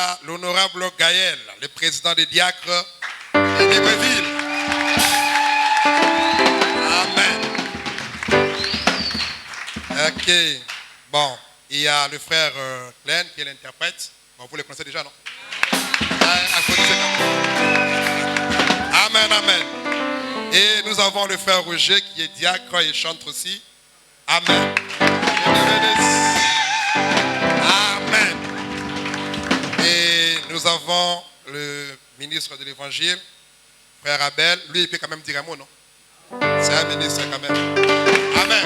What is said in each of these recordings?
a l'honorable Gaël, le président des diacres de Libreville. Amen. Ok. Bon, il y a le frère Glenn qui est l'interprète. Bon, vous le connaissez déjà, non? Amen, amen. Et nous avons le frère Roger qui est diacre et chante aussi. Amen. Amen. Et nous avons le ministre de l'évangile, frère Abel. Lui, il peut quand même dire un mot, non? C'est un ministre quand même. Amen.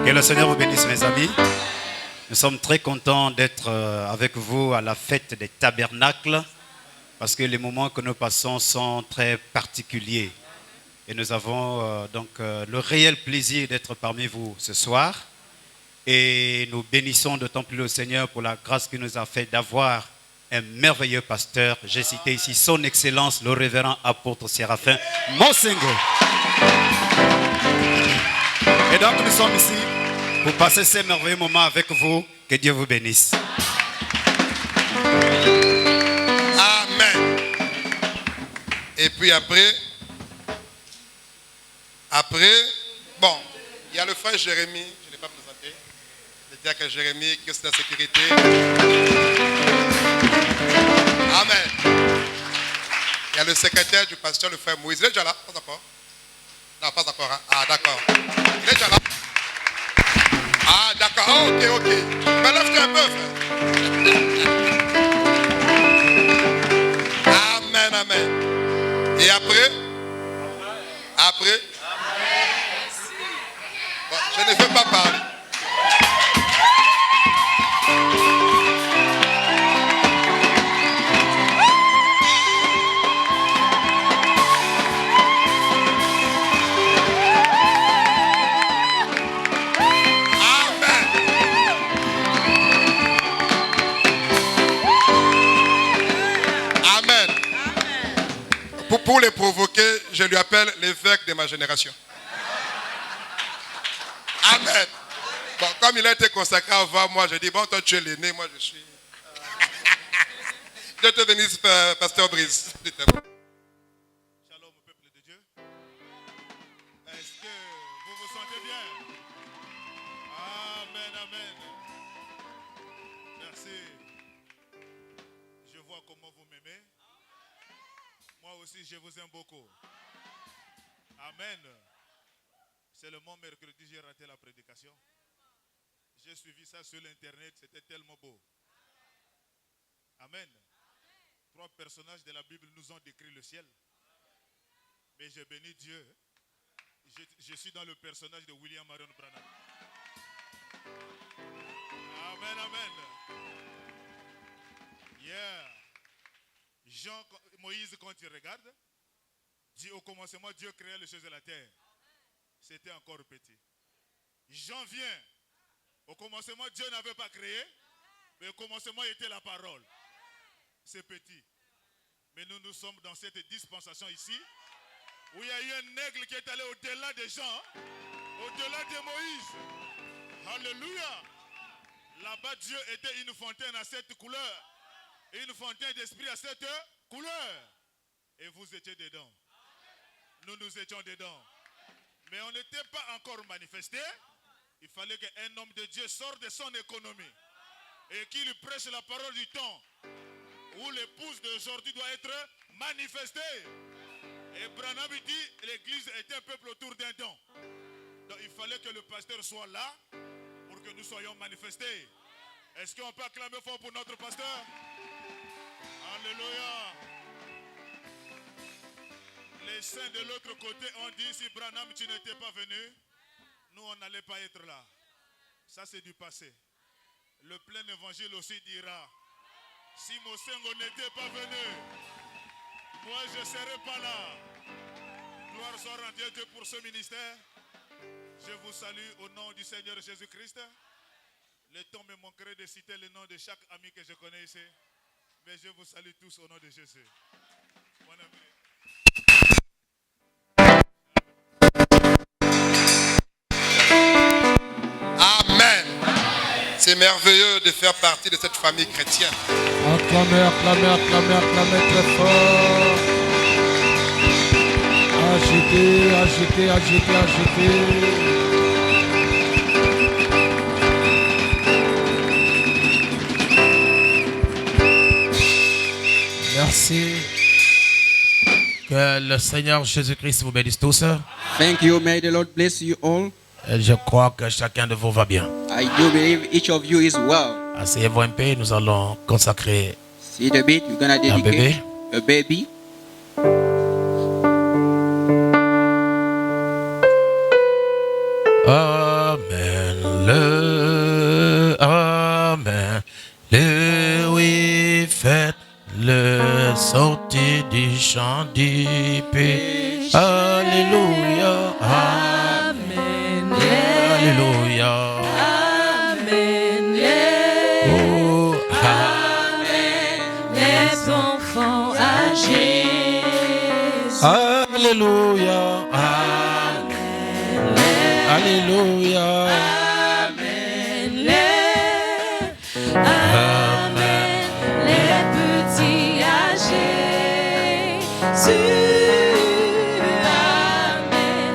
Que le Seigneur vous bénisse, mes amis. Nous sommes très contents d'être avec vous à la fête des tabernacles parce que les moments que nous passons sont très particuliers. Et nous avons donc le réel plaisir d'être parmi vous ce soir. Et nous bénissons d'autant plus le Seigneur pour la grâce qu'il nous a fait d'avoir un merveilleux pasteur. J'ai cité ici son excellence, le révérend apôtre Séraphin Monsengo. Et donc nous sommes ici pour passer ces merveilleux moments avec vous. Que Dieu vous bénisse. Amen. Et puis après, bon, il y a le frère Jérémie, je ne l'ai pas présenté, le diacre Jérémie qui est de la sécurité. Amen. Il y a le secrétaire du pasteur, le frère Moïse. Il est déjà là? Pas encore? Non, pas encore. Hein? Ah, d'accord. Il est déjà là? Ah, d'accord. Oh, ok. Mais lève-toi un peu, frère. Amen, amen. Et après? Bon, je ne veux pas parler. Pour les provoquer, je lui appelle l'évêque de ma génération. Amen. Bon, comme il a été consacré avant moi, je dis, bon, toi tu es l'aîné, moi je suis... Je te bénisse, pasteur Brice. Shalom au peuple de Dieu. Est-ce que vous vous sentez bien? Amen, amen. Merci. Je vois comment vous m'aimez. Moi aussi, je vous aime beaucoup. Amen. C'est le bon mercredi, j'ai raté la prédication. J'ai suivi ça sur l'internet, c'était tellement beau. Amen. 3 personnages de la Bible nous ont décrit le ciel. Mais je bénis Dieu. Je suis dans le personnage de William Marion Branham. Amen, amen. Yeah. Moïse, quand il regarde, dit au commencement, Dieu créa les choses de la terre. C'était encore petit. Jean vient. Au commencement, Dieu n'avait pas créé, mais au commencement, il était la parole. C'est petit. Mais nous sommes dans cette dispensation ici, où il y a eu un aigle qui est allé au-delà des gens, au-delà de Moïse. Alléluia. Là-bas, Dieu était une fontaine à cette couleur. Une fontaine d'esprit à cette couleur. Et vous étiez dedans. Nous étions dedans. Mais on n'était pas encore manifesté. Il fallait qu'un homme de Dieu sorte de son économie et qu'il prêche la parole du temps où l'épouse d'aujourd'hui doit être manifestée. Et Branham dit l'église est un peuple autour d'un don. Donc il fallait que le pasteur soit là pour que nous soyons manifestés. Est-ce qu'on peut acclamer fort pour notre pasteur? Alléluia. Les saints de l'autre côté ont dit, si Branham tu n'étais pas venu, nous on n'allait pas être là. Ça c'est du passé. Le plein évangile aussi dira, si Monsengo n'était pas venu, moi je ne serais pas là. Gloire soit rendue à Dieu pour ce ministère. Je vous salue au nom du Seigneur Jésus-Christ. Le temps me manquerait de citer le nom de chaque ami que je connais ici. Mais je vous salue tous au nom de Jésus. Mon ami. C'est merveilleux de faire partie de cette famille chrétienne. Acclamez, acclamez, acclamez, acclamez très fort. Agitez, agitez, agitez, agitez. Merci. Que le Seigneur Jésus-Christ vous bénisse tous. Thank you. May the Lord bless you all. Et je crois que chacun de vous va bien. I do believe each of you is well. Asseyez-vous un peu, nous allons consacrer See the bit, we're gonna un bébé. dedicate a baby. Amen, le Amen, le oui, faites le sorti du champ du paix. Alléluia, Amen, Alléluia, Amen. oh, Amen. Les enfants à Jésus. Alléluia, Alléluia, Amen. Amen. Les petits à Jésus. Amen.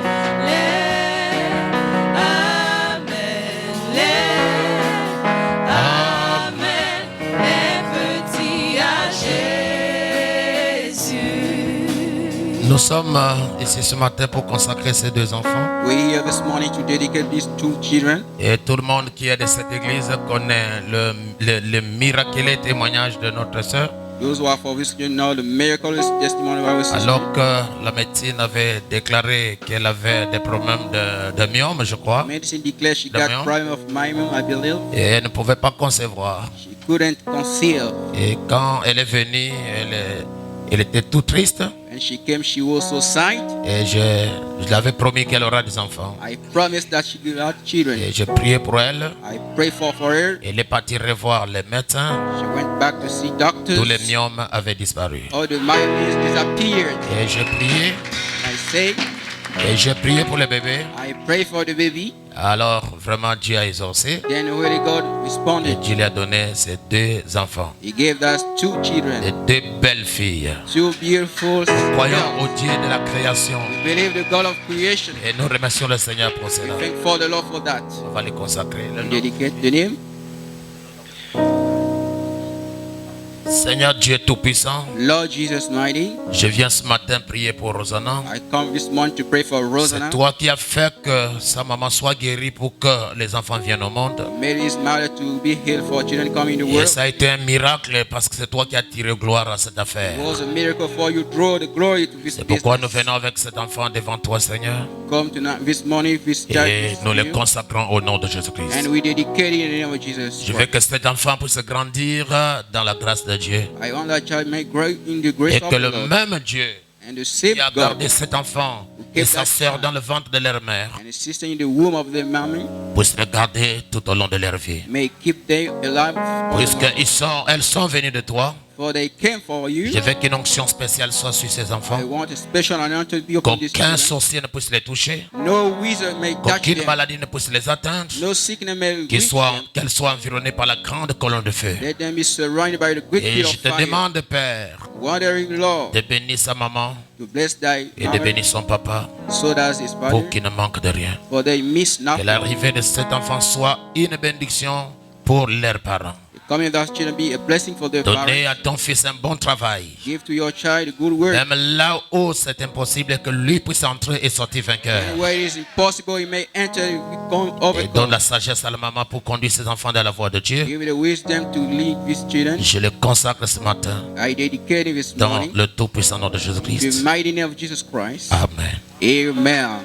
Amen. Les petits à Jésus. Nous sommes ici ce matin pour consacrer ces deux enfants. We're here this morning to dedicate these two children. Et tout le monde qui est de cette église connaît le miraculeux témoignage de notre sœur. Those who are for this children know the miraculous testimony of our sister. Alors que la médecine avait déclaré qu'elle avait des problèmes de myome, je crois, Medicine declared she Damien. got problem of myome, I believe. et elle ne pouvait pas concevoir. She couldn't conceive. Et quand elle est venue, elle était tout triste. And she came, she was so sad. Et je l'avais promis qu'elle aura des enfants. I promised that she would have children. Et je priais pour elle. I prayed for her. Elle est partie revoir les médecins. She went back to see doctors. Tous les myomes avaient disparu. All the myomes disappeared. Et j'ai prié. I say, Et j'ai prié pour le bébé. I pray for the baby. Alors vraiment Dieu a exaucé. Then the Holy God Et responded. Dieu lui a donné ses deux enfants. He gave us two Et children, deux belles filles. two beautiful Croyons girls. au Dieu de la création. We believe the God of creation. Et nous remercions le Seigneur pour We cela. thank for the Lord for that. On va les consacrer. Le nom. Dedicate the name. Seigneur Dieu Tout-Puissant, Lord Jesus mighty. je viens ce matin prier pour Rosanna. I come this morning to pray for Rosanna. C'est toi qui as fait que sa maman soit guérie pour que les enfants viennent au monde. Made his mother to be healed for children coming in the Et world. ça a été un miracle parce que c'est toi qui as tiré gloire à cette affaire. It was a miracle for you. Draw the glory to this C'est pourquoi nous business. venons avec cet enfant devant toi, Seigneur. Come tonight, this morning, this child. Et nous le consacrons au nom de And Jésus-Christ. we dedicate it in the name of Jesus. Je veux que cet enfant puisse grandir dans la grâce de Dieu. I want that child may grow in the grace Et of que the le Lord. même Dieu And the same qui a God gardé cet enfant et sa sœur dans le ventre de leur mère and the sister in the womb of the mommy puisse le garder tout au long de leur vie. may keep them alive. Elles sont venues de toi, For they came for you. je veux qu'une onction spéciale soit sur ces enfants. I want a special anointing to be upon these Qu'aucun children. sorcier ne puisse les toucher. No wizard may touch Qu'aucune them. maladie ne puisse les atteindre. No sickness may reach Qu'elles them. soient environnées par la grande colonne de feu. Let them be surrounded by the great Et pillar je of te fire. demande, Père, Wandering Lord, de bénir sa maman to bless thy et de mother, bénir son papa so does his father, pour qu'il ne manque de rien. for they miss Que nothing. l'arrivée de cet enfant soit une bénédiction pour leurs parents. The coming of those children be a blessing for their Donnez parents. à ton fils un bon travail. Give to your child a good word. Même là où c'est impossible que lui puisse entrer et sortir vainqueur. Where it is impossible, he may enter and become Et donne overcome. la sagesse à la maman pour conduire ses enfants dans la voie de Dieu. Give me the wisdom to lead these children. Je le consacre ce matin I dedicate it this dans morning le tout-puissant nom de in the Jésus-Christ. mighty name of Jesus Christ. Amen. Amen.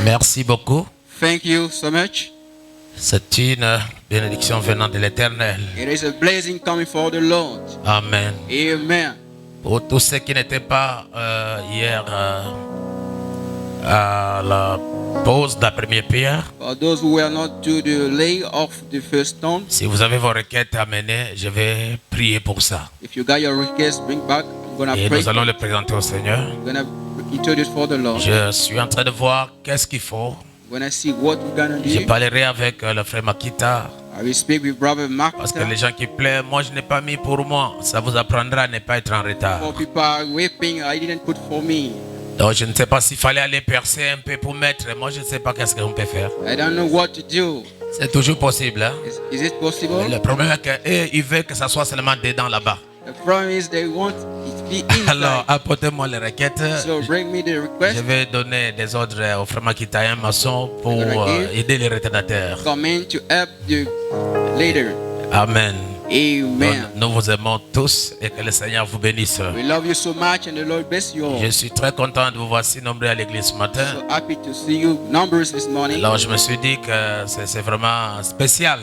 Merci beaucoup. Thank you so much. C'est une bénédiction venant de l'Éternel. It is a blessing coming for the Lord. Amen. Amen. Pour tous ceux qui n'étaient pas hier à la pause de la première prière, For those who were not to the lay of the first stone, si vous avez vos requêtes à mener, je vais prier pour ça. if you got your request, bring back. I'm gonna Et pray. nous allons le présenter au Seigneur. I'm gonna introduce for the Lord. Je suis en train de voir qu'est-ce qu'il faut. When I see what we're gonna Je do, parlerai avec le frère Makita. I will speak with Brother Mark. Parce que les gens qui plaisent, moi je n'ai pas mis pour moi. Ça vous apprendra à ne pas être en retard. For people are weeping, I didn't put for me. Donc je ne sais pas s'il fallait aller percer un peu pour mettre. Moi je ne sais pas qu'est-ce qu'on peut faire. I don't know what to do. C'est toujours possible. Hein? Is it possible? Le problème est qu'ils veulent que ça soit seulement dedans là-bas. The problem is they want it to be inside. Alors apportez-moi les requêtes. So bring me the Je request. vais donner des ordres au frère Makita et un maçon pour aider les retardataires. Comment to help the leader. Amen. Amen. Nous vous aimons tous et que le Seigneur vous bénisse. We love you so much and the Lord bless you all. Je suis très content de vous voir si nombreux à l'église ce matin. So happy to see you numbers this morning. Alors je me suis dit que c'est vraiment spécial.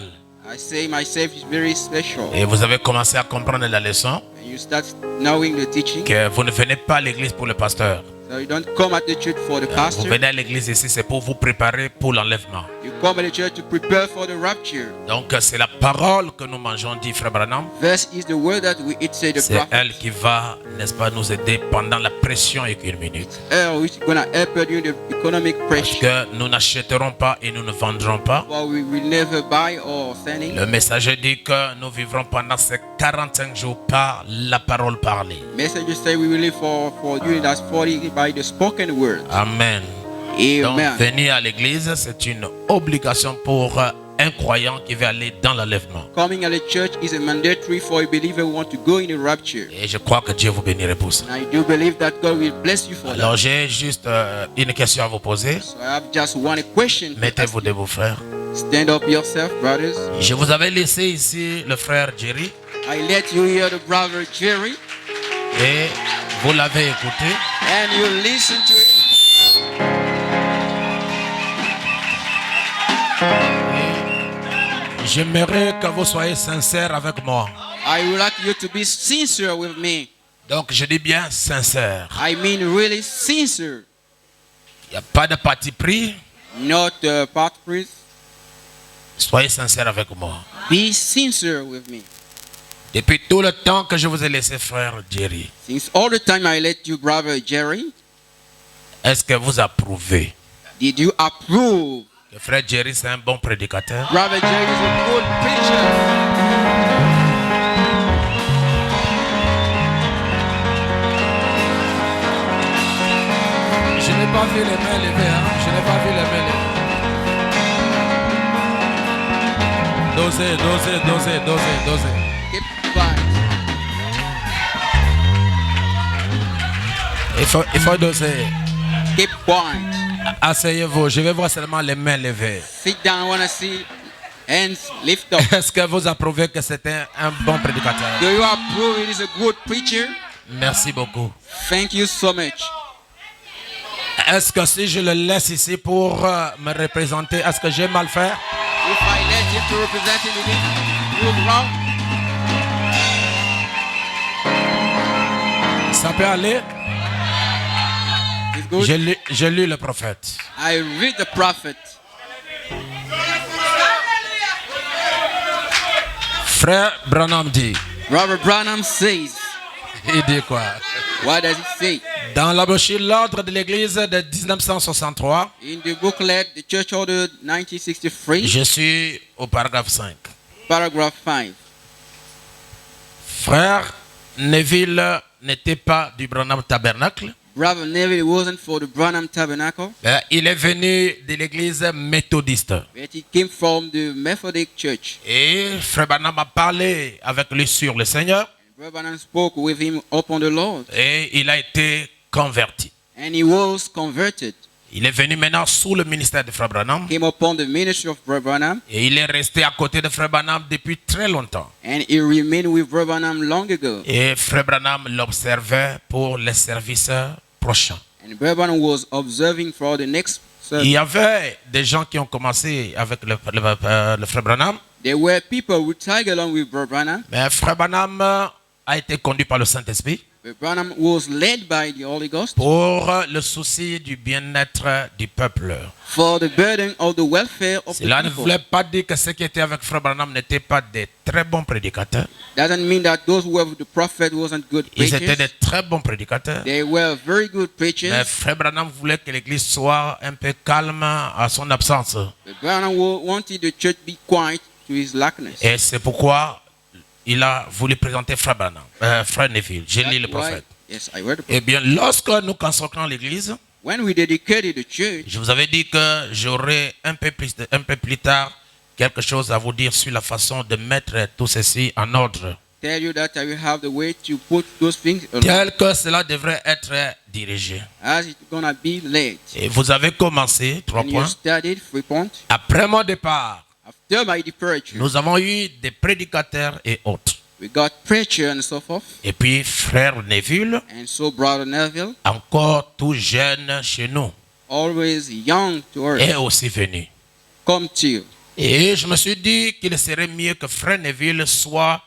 I say myself is very special. Et vous avez commencé à comprendre la leçon And you start knowing the teaching. que vous ne venez pas à l'église pour le pasteur. So you don't come at the church for the Vous pastor. venez à l'église ici, c'est pour vous préparer pour l'enlèvement. You come at the church to prepare for the rapture. Donc c'est la parole que nous mangeons, dit frère Branham. This is the word that we eat, say the C'est prophet. elle qui va, n'est-ce pas, nous aider pendant la pression économique. Which is gonna help you during the economic Parce pressure. que nous n'achèterons pas et nous ne vendrons pas. Well, we will never buy or selling. Le messager dit que nous vivrons pendant ces 45 jours par la parole parlée. Messages say we will live for during that 40 by the spoken word. Amen. Donc Amen. venir à l'église, c'est une obligation pour un croyant qui veut aller dans l'enlèvement. Coming at the church is a mandatory for a believer who want to go in the rapture. Et je crois que Dieu vous bénirait pour ça. And I do believe that God will bless you for Alors that. j'ai juste une question à vous poser. So I have just one question. to Mettez-vous ask you. debout, frère. Stand up yourself, brothers. Je vous avais laissé ici le frère Jerry I let you hear the brother Jerry, et vous l'avez écouté. and you listen to him. J'aimerais que vous soyez sincères avec moi. I would like you to be sincere with me. Donc je dis bien sincère. I mean really sincere, Il n'y a pas de parti pris. not part priest. Soyez sincères avec moi. Be sincere with me. Depuis tout le temps que je vous ai laissé, frère Jerry, Since all the time I let you, brother Jerry, est-ce que vous approuvez did you approve? que frère Jerry c'est un bon prédicateur? Brother Jerry is a good preacher. Je n'ai pas vu les mains levées, hein. Je n'ai pas vu les mains levées. Dosez, dosez, dosez, dosez, dosez. Keep quiet. Il faut doser. Keep quiet. Asseyez-vous, je vais voir seulement les mains levées. Sit down. I want to see hands lift up. Est-ce que vous approuvez que c'était un bon prédicateur? Do you approve it is a good preacher? Merci beaucoup. Thank you so much. Est-ce que si je le laisse ici pour me représenter, est-ce que j'ai mal fait? If I let him to represent him, you wrong. Ça peut aller? It's good. J'ai lu le prophète. I read the prophet. Frère Branham dit. Robert Branham says, Il dit quoi? what does it say? Dans la brochure L'Ordre de l'Église de 1963, In the booklet, the Church Order 1963, je suis au paragraphe 5. paragraph 5. Frère Neville n'était pas du Branham Tabernacle. Brother Neville wasn't for the Branham Tabernacle, Il est venu de l'église méthodiste. but he came from the Methodic Church. Et Frère Branham a parlé avec lui sur le Seigneur. Brother Branham spoke with him upon the Lord, Et il a été converti. and he was converted. Il est venu maintenant sous le ministère de Frère Branham. Came upon the ministry of Brother Branham, Et il est resté à côté de Frère Branham depuis très longtemps. and he remained with Brother Branham long ago. Et Frère Branham l'observait pour les services prochains. And Brother Branham was observing for the next Il service. y avait des gens qui ont commencé avec le Frère Branham. There were people who tagged along with Brother Branham, Mais Frère Branham a été conduit par le Saint-Esprit. But Branham was led by the Holy Ghost pour le souci du bien-être du peuple. for the burden of the welfare of the Cela ne people. voulait pas dire que ceux qui étaient avec Frère Branham n'étaient pas des très bons prédicateurs. Doesn't mean that those who were with the prophet wasn't good Ils étaient preachers. des très bons prédicateurs. They were very good Mais preachers. Frère Branham voulait que l'église soit un peu calme à son absence. But Branham wanted the church to be quiet to his lackness. Et c'est pourquoi il a voulu présenter Frère Branham, Frère Neville. J'ai lu le That's why- prophète. Yes, I read the Eh prophet. bien, lorsque nous consacrons l'église, When we dedicated the church, je vous avais dit que j'aurai un peu plus tard quelque chose à vous dire sur la façon de mettre tout ceci en ordre, tell you that I will have the way to put those things along, tel que cela devrait être dirigé. as it's gonna be led. Et vous avez commencé, 3 And you points. studied 3 points. Après mon départ, After my departure, nous avons eu des prédicateurs et autres. we got preacher and so forth. Et puis, Frère Neville, And so Brother Neville, encore tout jeune chez nous, always young to est earth, aussi venu. come to you. Et je me suis dit qu'il serait mieux que Frère Neville soit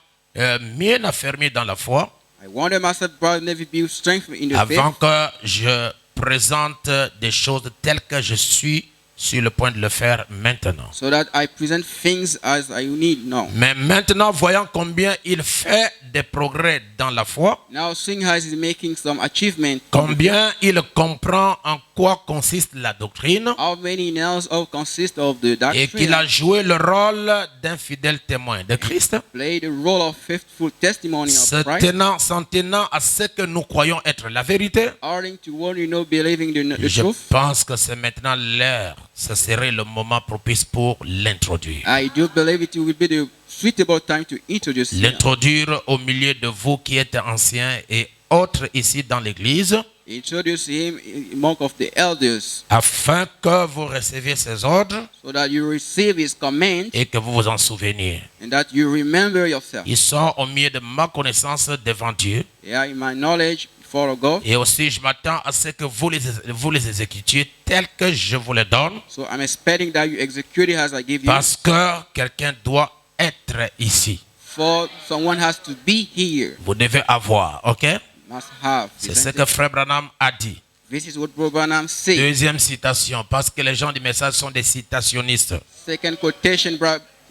bien affermi dans la foi I wanted myself, Brother Neville, be strengthened in the avant faith, que je présente des choses telles que je suis sur le point de le faire maintenant. so that I present things as I need now. Mais maintenant, voyant combien il fait des progrès dans la foi, Now, seeing how he's making some achievement, combien il comprend en quoi consiste la doctrine how many nails of consist of the et doctrine, qu'il a joué le rôle d'un fidèle témoin de Christ, play the role of faithful testimony of Christ, s'en tenant à ce que nous croyons être la vérité. according to what you know, believing the Je truth. pense que c'est maintenant l'heure, ce serait le moment propice pour l'introduire. I do believe it will be the suitable time to introduce him. L'introduire au milieu de vous qui êtes anciens et autres ici dans l'église, Introduce him among of the elders, afin que vous receviez ses ordres so that you receive his command et que vous vous en souveniez. and that you remember yourself. Ils sont au milieu de ma connaissance devant Dieu. They are in my knowledge before God. Et aussi, je m'attends à ce que vous les exécutiez tels que je vous les donne, So I'm expecting that you execute it as I give you. parce que quelqu'un doit être ici. For someone has to be here. Vous devez avoir, ok? Must have. C'est ce que Frère Branham a dit. This is what Brother Branham said. Deuxième citation, parce que les gens du message sont des citationnistes. Second quotation,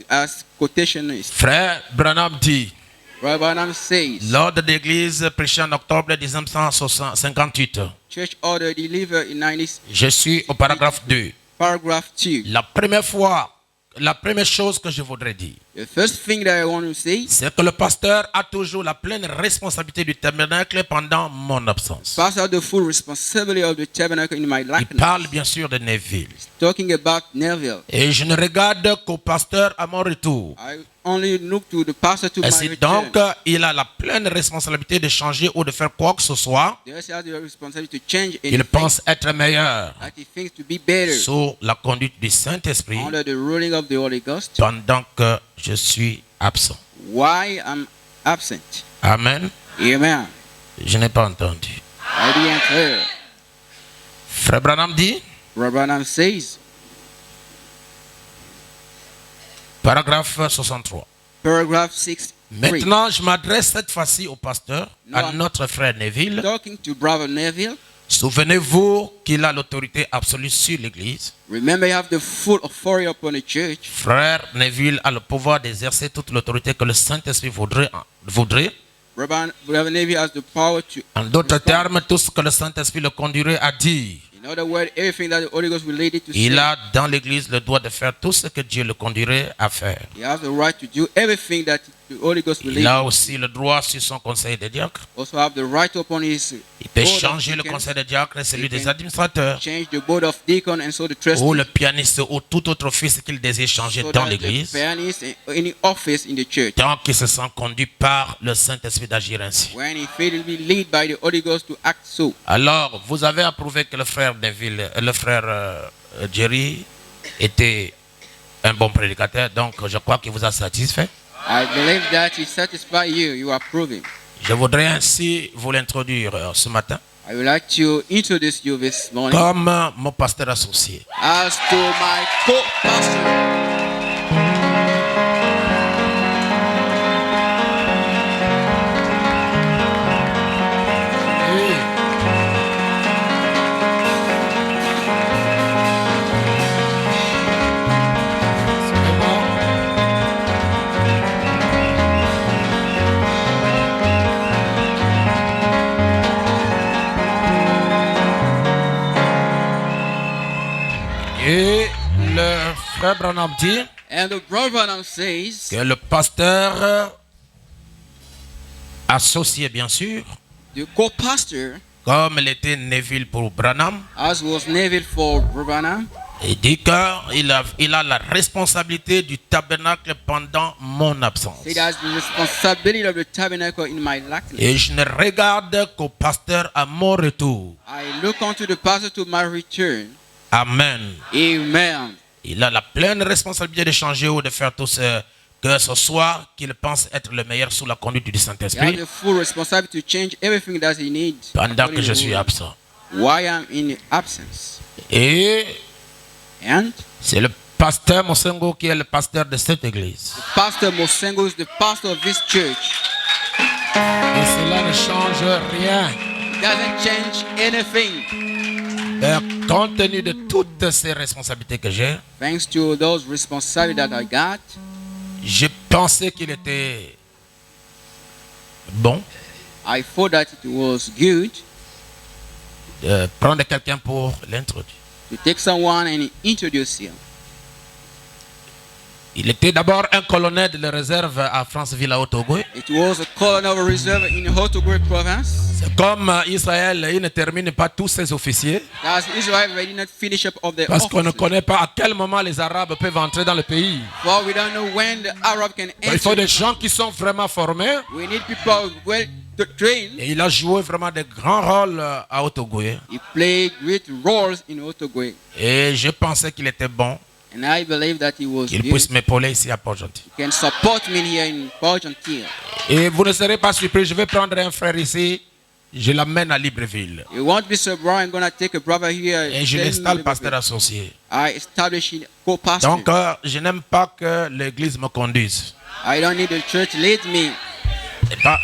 as quotationist. Frère Branham dit, Brother Branham says, l'ordre d'église prêché en octobre 1958. church order delivered in 90, Je suis au paragraphe 2. paragraph 2. La première chose que je voudrais dire, The first thing that I want to say, c'est que le pasteur a toujours la pleine responsabilité du tabernacle pendant mon absence. pastor the full responsibility of the tabernacle in my Il likeness. parle bien sûr de Neville. Talking about Neville. Et je ne regarde qu'au pasteur à mon retour. I only look to the pastor to my Ainsi return. donc, il a la pleine responsabilité de changer ou de faire quoi que ce soit. There has the responsibility to change Il anything pense être meilleur that he thinks to be better sous la conduite du Saint-Esprit under the ruling of the Holy Ghost. pendant que je suis absent. Why I'm absent? Amen. Amen. Je n'ai pas entendu. I didn't hear. Frère Branham dit, Brother Branham says, paragraphe 63. paragraph 6. Maintenant, je m'adresse cette fois-ci au pasteur, à Non. notre frère Neville. Talking to Brother Neville. Souvenez-vous qu'il a l'autorité absolue sur l'Église. Remember, you have the full authority upon the church. Frère Neville a le pouvoir d'exercer toute l'autorité que le Saint-Esprit voudrait. Brother Neville has the power to. En d'autres termes, tout ce que le Saint-Esprit le conduirait à dire. In other words, everything that the Holy Ghost will lead it to Il say. a dans l'Église le droit de faire tout ce que Dieu le conduirait à faire. He has the right to do everything that the Holy Ghost will lead Il a him. aussi le droit sur son conseil de diacre. Also have the right upon his Il peut board of changer le deacons, conseil de diacre et celui Il des can administrateurs. change the board of deacon and so the trustees. Ou le pianiste ou tout autre office qu'il désire changer So dans that the l'Église. pianist and any office in the church. Tant qu'il se sent conduit par le Saint-Esprit d'agir ainsi. When he failed to be led by the Holy Ghost to act so. Alors, vous avez approuvé que le frère Neville, le frère Jerry était un bon prédicateur, donc je crois qu'il vous a satisfait. I believe that he satisfied you. You are proving. Je voudrais ainsi vous l'introduire ce matin I would like to introduce you this morning comme mon pasteur associé. as to my co-pastor. Et le frère Branham dit And the brother Branham says que le pasteur associé, bien sûr, the co-pastor, comme l'était Neville pour Branham, as was Neville for Branham, il dit qu'il a la responsabilité du tabernacle pendant mon absence. said has the responsibility of the tabernacle in my lackness. Et je ne regarde qu'au pasteur à mon retour. I look unto the pastor to my return. Amen. Amen. Il a la pleine responsabilité de changer ou de faire tout ce que ce soit qu'il pense être le meilleur sous la conduite du He has Saint-Esprit the full responsibility to change everything that he needs pendant according que je to the suis word. absent. While I'm in absence. Et And c'est le pasteur Mosengo qui est le pasteur de cette église. the pastor Mosengo is the pastor of this church. Et cela ne change rien. It doesn't change anything. Et compte tenu de toutes ces responsabilités que j'ai, Thanks to those responsibilities that I got, j'ai pensé qu'il était bon I thought that it was good de prendre quelqu'un pour l'introduire. to take someone and introduce him. Il était d'abord un colonel de la réserve à Franceville à Otogo. It was a colonel of reserve in Hotogwe province. C'est comme Israël, il ne termine pas tous ses officiers As Israel they did not finish up of their parce qu'on ne offices. connaît pas à quel moment les Arabes peuvent entrer dans le pays. For we don't know when the Arab can Donc, il faut enter. des gens qui sont vraiment formés. We need people well trained. Et il a joué vraiment de grands rôles à Otogo. He played great roles in Hotogwe. Et je pensais qu'il était bon, And I believe that he was qu'il good. puisse m'épauler ici à Port-Gentil. He can support me here in Port-Gentil. Et vous ne serez pas surpris, je vais prendre un frère ici, je l'amène à Libreville. You won't be surprised. I'm going to take a brother here. Et je send him l'installe to pasteur Libreville. associé. I establish a co-pastor. Donc, je n'aime pas que l'église me conduise. I don't need the church to lead me.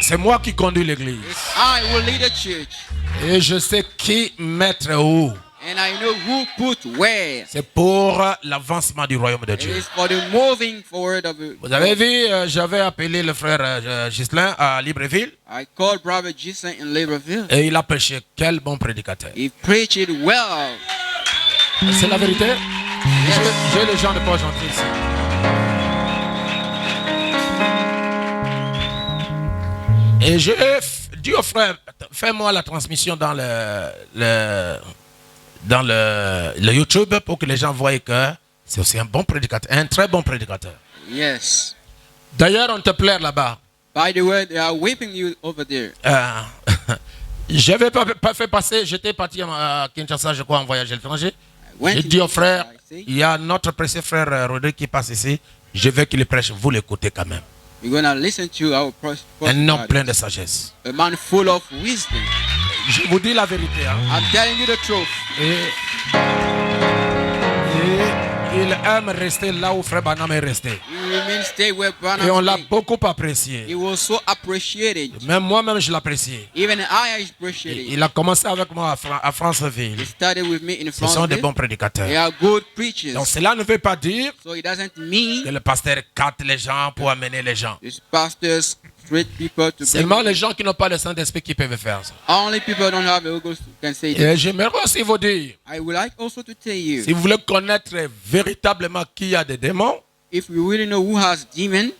C'est moi qui conduis l'église. I will lead the church. Et je sais qui mettre où. And I know who put where. C'est pour l'avancement du royaume de It Dieu. is for the moving forward of it. Vous avez vu, j'avais appelé le frère Ghislain à Libreville I called Brother Jason in Libreville. et il a prêché. Quel bon prédicateur. He preached it well. C'est la vérité. J'ai les gens de Port-Gentil ici. Et j'ai dit au frère, fais-moi la transmission dans le YouTube pour que les gens voient que c'est aussi un bon prédicateur, un très bon prédicateur. Yes. D'ailleurs, on te plaire là-bas. By the way, they are whipping you over there. J'avais pas fait passer, j'étais parti à Kinshasa, je crois, en voyage à l'étranger. Went J'ai to dit au frère, I say, il y a notre précieux frère Rodrigue qui passe ici, je veux qu'il prêche, vous l'écoutez quand même. we're going to listen to our Un homme prophet, plein de sagesse. a man full of wisdom. Je vous dis la vérité. Hein. I'm telling you the truth. Et il aime rester là où frère Branham est resté. He remained stay where Branham Et on l'a stayed. beaucoup He apprécié. was so appreciated. Même moi-même, je l'apprécie. Even I appreciate it. Il a commencé avec moi à Franceville. He started with me in Ce sont des France. bons They prédicateurs. are good preachers. Donc cela ne veut pas dire So it doesn't que mean le pasteur capte les gens pour amener les gens. these pastors treat people to Seulement bring. les gens qui n'ont pas le Saint-Esprit qui peuvent faire ça. Only people don't have the Holy Ghost can say that. Et j'aimerais aussi vous dire, I would like also to tell you, si vous voulez connaître véritablement qui a des démons, if we really know who has demon,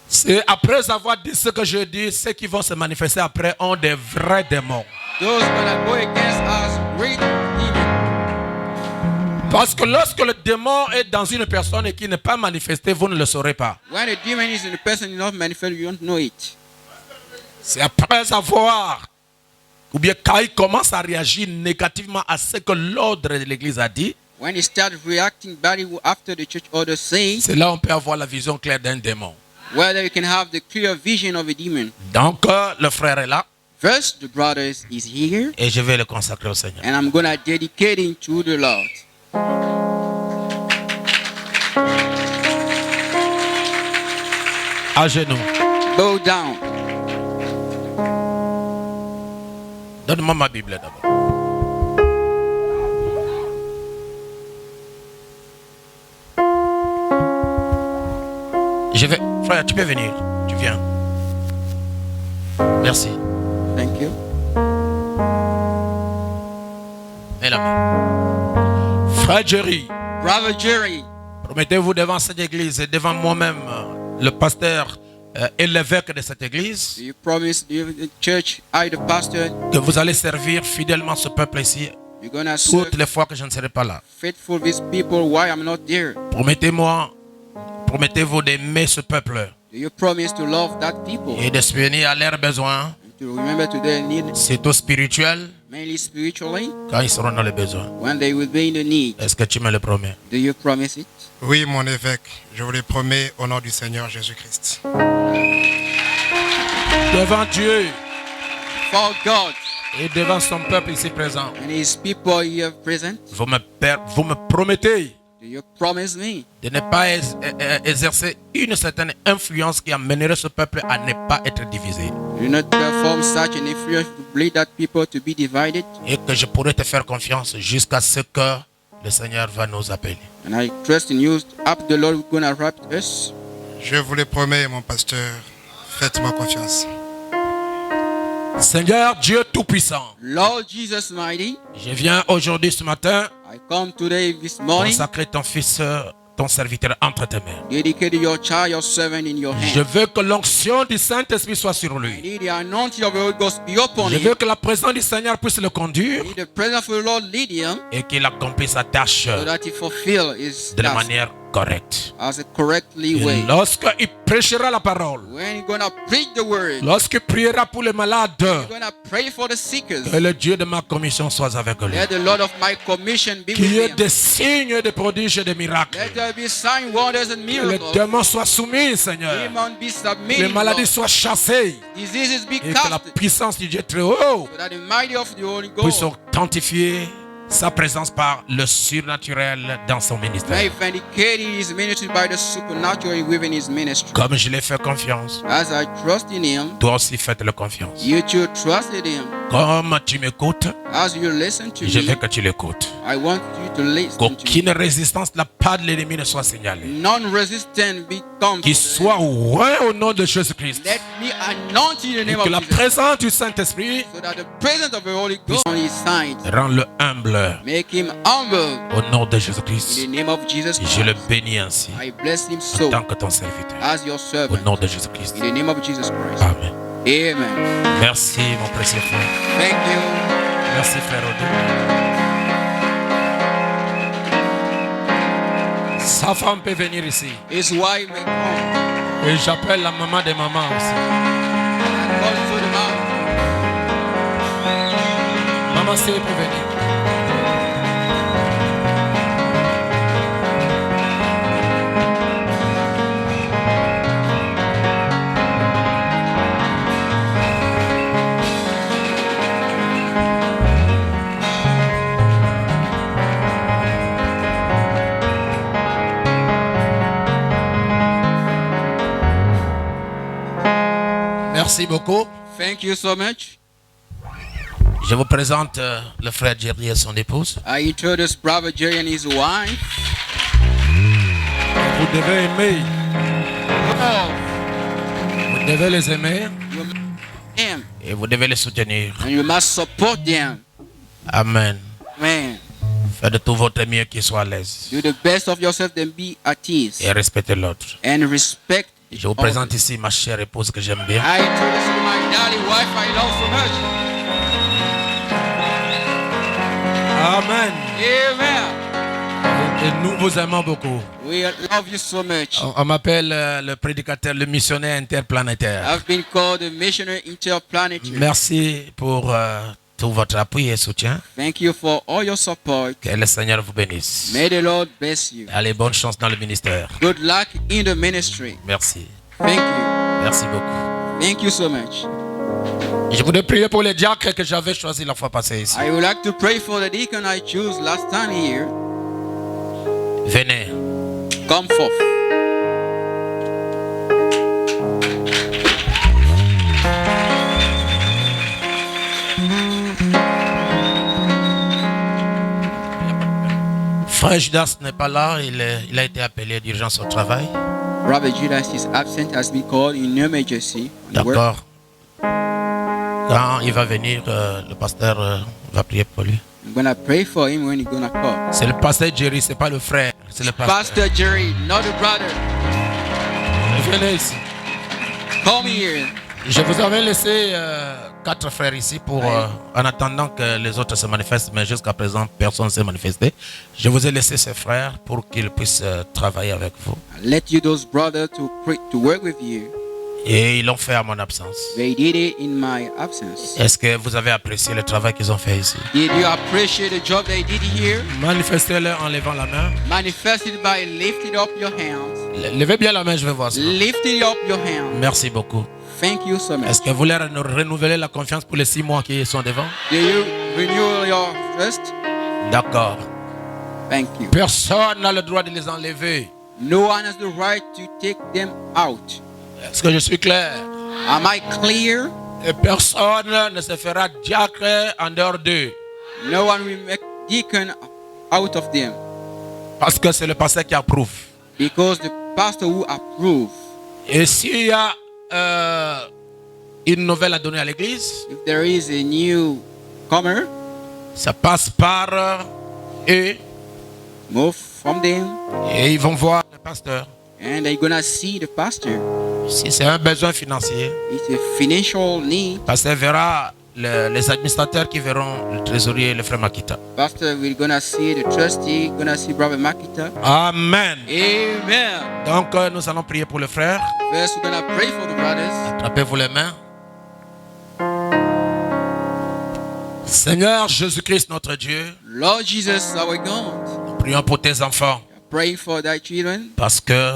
c'est après avoir dit ce que je dis, ceux qui vont se manifester après ont des vrais démons. those gonna go against us great demon. Parce que lorsque le démon est dans une personne et qui n'est pas manifesté, vous ne le saurez pas. When a demon is in a person not manifest, you don't know it. C'est après avoir, ou bien quand il commence à réagir négativement à ce que l'ordre de l'Église a dit, When he starts reacting badly after the church order says, c'est là où on peut avoir la vision claire d'un démon. whether you can have the clear vision of a demon. Donc le frère est là First, the brother is here, et je vais le consacrer au Seigneur. and I'm gonna dedicate him to the Lord. À genoux. Bow down. Donne-moi ma Bible d'abord. Je vais. Frère, tu peux venir. Tu viens. Merci. Thank you. Mets la main. Frère Jerry, Brother Jerry, Promettez-vous devant cette église et devant moi-même, le pasteur et l'évêque de cette église, do you promise the church, I, the pastor, que vous allez servir fidèlement ce peuple ici you're gonna serve toutes les fois que je ne serai pas là. faithful these people while I'm not there? Promettez-vous d'aimer ce peuple Do you promise to love that people et de subvenir à leurs besoins, and to remember to their need, surtout spirituels, mainly spiritually, quand ils seront dans les besoins? when they will be in the need? Est-ce que tu me le promets? Do you promise it? Oui, mon évêque, je vous le promets au nom du Seigneur Jésus-Christ. Devant Dieu For God et devant son peuple ici présent, and His people here present, vous me promettez do you promise me de ne pas exercer une certaine influence qui amènerait ce peuple à ne pas être divisé. do not perform such an influence to lead that people to be divided? Et que je pourrai te faire confiance jusqu'à ce que le Seigneur va nous appeler. And I trust in you. Up the Lord gonna wrap us. Je vous le promets, mon pasteur, faites-moi confiance. Seigneur Dieu Tout-Puissant, Lord Jesus Mighty, je viens aujourd'hui ce matin I come today this morning, consacrer ton fils, ton serviteur entre tes mains. dedicate your child, your servant in your Je hand. veux que l'onction du Saint-Esprit soit sur I lui. need the anointing of the Holy Ghost be upon Je him. veux que la présence du Seigneur puisse le conduire I need the presence of the Lord lead him et qu'il accomplisse sa tâche so that he fulfill his de la task manière correcte. as a correctly Et way. lorsqu'il prêchera la parole, When he's gonna preach the word, lorsqu'il priera pour les malades, he's gonna pray for the seekers. que le Dieu de ma commission soit avec lui. Let the Lord of my commission be Qu'il y ait with him. des signes, des prodiges et des miracles. Let there be signs, wonders, and Que les miracles. démons soient soumis, Seigneur. Demons be Que les submitted, maladies Lord. soient chassées. Diseases be Et que la cast, puissance du Dieu très haut so that the mighty of the Holy puisse Ghost authentifier sa présence par le surnaturel dans son may ministère. vindicate his ministry by the supernatural within his ministry. Comme je l'ai fait confiance, As I trust in him, toi aussi faites-le confiance. you too trust in him. Comme tu m'écoutes, As you listen to je veux me, que tu l'écoutes. I want you to listen to me. Qu'aucune résistance de la part de l'ennemi ne soit signalée. Non-resistant become. Qu'il soit loin au nom de Jésus-Christ. Let me anoint you in the Et name que of la Jesus, présence du Saint-Esprit so that the presence of the Holy Ghost on his side. rend-le humble Make him humble au nom de in Jésus-Christ. the name of Jesus Et je le Christ. bénis ainsi I bless him en so tant que ton serviteur. as your Au servant nom de Jésus-Christ. in the name of Jesus Christ. Amen. Amen. Merci mon précieux frère. Thank you. Merci frère Odile. Sa femme peut venir ici. His wife may come. Et j'appelle la maman des mamans aussi. And also the man. Maman C peut venir. Merci beaucoup. Thank you so much. Je vous présente le frère Jerry et son épouse. I introduce Brother Jerry and his wife. Vous devez aimer. Love Vous devez les aimer him et vous devez les soutenir. and you must support them. Amen. Man, Faites de tout votre mieux qu'ils soient à l'aise. do the best of yourself and be at ease Et respectez l'autre. and respect. Je vous présente ici ma chère épouse que j'aime bien. I introduce you my darling wife I love so much. Amen. Amen. Et nous vous aimons beaucoup. We love you so much. On m'appelle le prédicateur, le missionnaire interplanétaire. I've been called a missionary interplanetary. Merci pour tout votre appui et soutien. Thank you for all your support. Que le Seigneur vous bénisse. May the Lord bless you. Allez, bonne chance dans le ministère. Good luck in the ministry. Merci. Thank you. Merci beaucoup. Thank you so much. Je voudrais prier pour les diacres que j'avais choisis la fois passée ici. I would like to pray for the deacon I chose last time here. Venez. Come forth. Frère Judas n'est pas là, il a été appelé d'urgence au travail. Brother Judas is absent, has been called in emergency. on work. D'accord. Quand il va venir, le pasteur va prier pour lui. I'm gonna pray for him when he's gonna come. C'est le pasteur Jerry, c'est pas le frère. C'est le pasteur. Pastor Jerry, not the brother. Venez ici. Come here. Je vous avais laissé 4 frères ici pour, en attendant que les autres se manifestent, mais jusqu'à présent, personne ne s'est manifesté. Je vous ai laissé ces frères pour qu'ils puissent travailler avec vous. I let you those brothers to work with you. Et ils l'ont fait à mon absence. They did it in my absence. Est-ce que vous avez apprécié le travail qu'ils ont fait ici? Did you appreciate the job they did here? Manifestez-le en levant la main. Manifest it by lifting up your hands. Levez bien la main, je vais voir ça. Lifting up your hands. Merci beaucoup. Thank you so much. Est-ce que vous voulez renouveler la confiance pour les 6 mois qui sont devant? Do you renew your trust? D'accord. Thank you. Personne n'a le droit de les enlever. No one has the right to take them out. Est-ce que je suis clair? Am I clear? Et personne ne se fera diacre en dehors d'eux. No one will make deacon out of them. Parce que c'est le pasteur qui approuve. Because the pastor who approve. Et s'il y a une nouvelle à donner à l'église, If there is a newcomer, ça passe par eux move from them, et ils vont voir le pasteur. and they're gonna see the pastor. Si c'est un besoin financier, It's a financial need. le pasteur verra les administrateurs qui verront le trésorier et le frère Makita. Pastor will gonna see the trustee, gonna see Brother Makita. Amen. Amen. Donc nous allons prier pour le frère. First, we're gonna pray for the brothers. Attrapez-vous les mains. Seigneur Jésus-Christ, notre Dieu, Lord Jesus, our God, nous prions pour tes enfants pray for thy children, parce que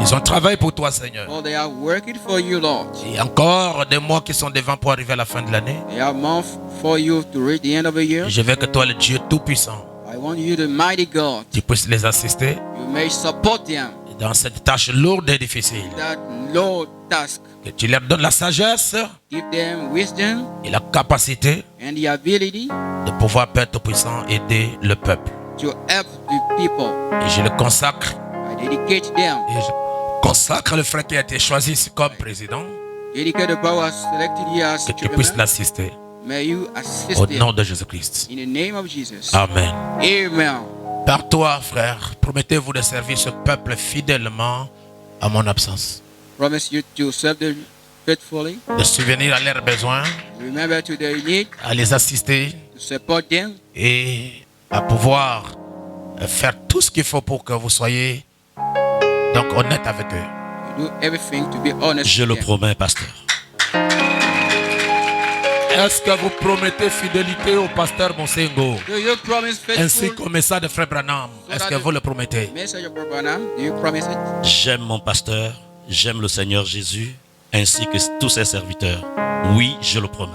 ils ont travaillé pour toi, Seigneur. for they are working for you, Lord. Il y a encore des mois qui sont devant pour arriver à la fin de l'année. They are months for you to reach the end of the year. Je veux que toi, le Dieu Tout-Puissant, I want you, the mighty God, tu puisses les assister you may support them dans cette tâche lourde et difficile. that Lord task. Que tu leur donnes la sagesse Give them wisdom et la capacité and the ability de pouvoir, Père Tout-Puissant, aider le peuple. to help the people. Et je le consacre. I dedicate them. Et je consacre le frère qui a été choisi ici comme président. Dedicate the power selected here as Que tu puisses chairman. l'assister. May you assist Au them nom de Jésus-Christ. in the name of Jesus. Amen. Amen. Par toi, frère, promettez-vous de servir ce peuple fidèlement à mon absence. Promise you to serve them faithfully. De subvenir à leurs besoins, Remember to their need, à les assister to support them, et à pouvoir faire tout ce qu'il faut pour que vous soyez donc honnête avec eux. to do everything to be honest. Je with le them. promets, pasteur. Est-ce que vous promettez fidélité au pasteur Monsengo Do you promise ainsi faithful qu'au message de frère Branham? Est-ce que vous le promettez? message of Branham? Do you promise it? J'aime mon pasteur, j'aime le Seigneur Jésus, ainsi que tous ses serviteurs. Oui, je le promets.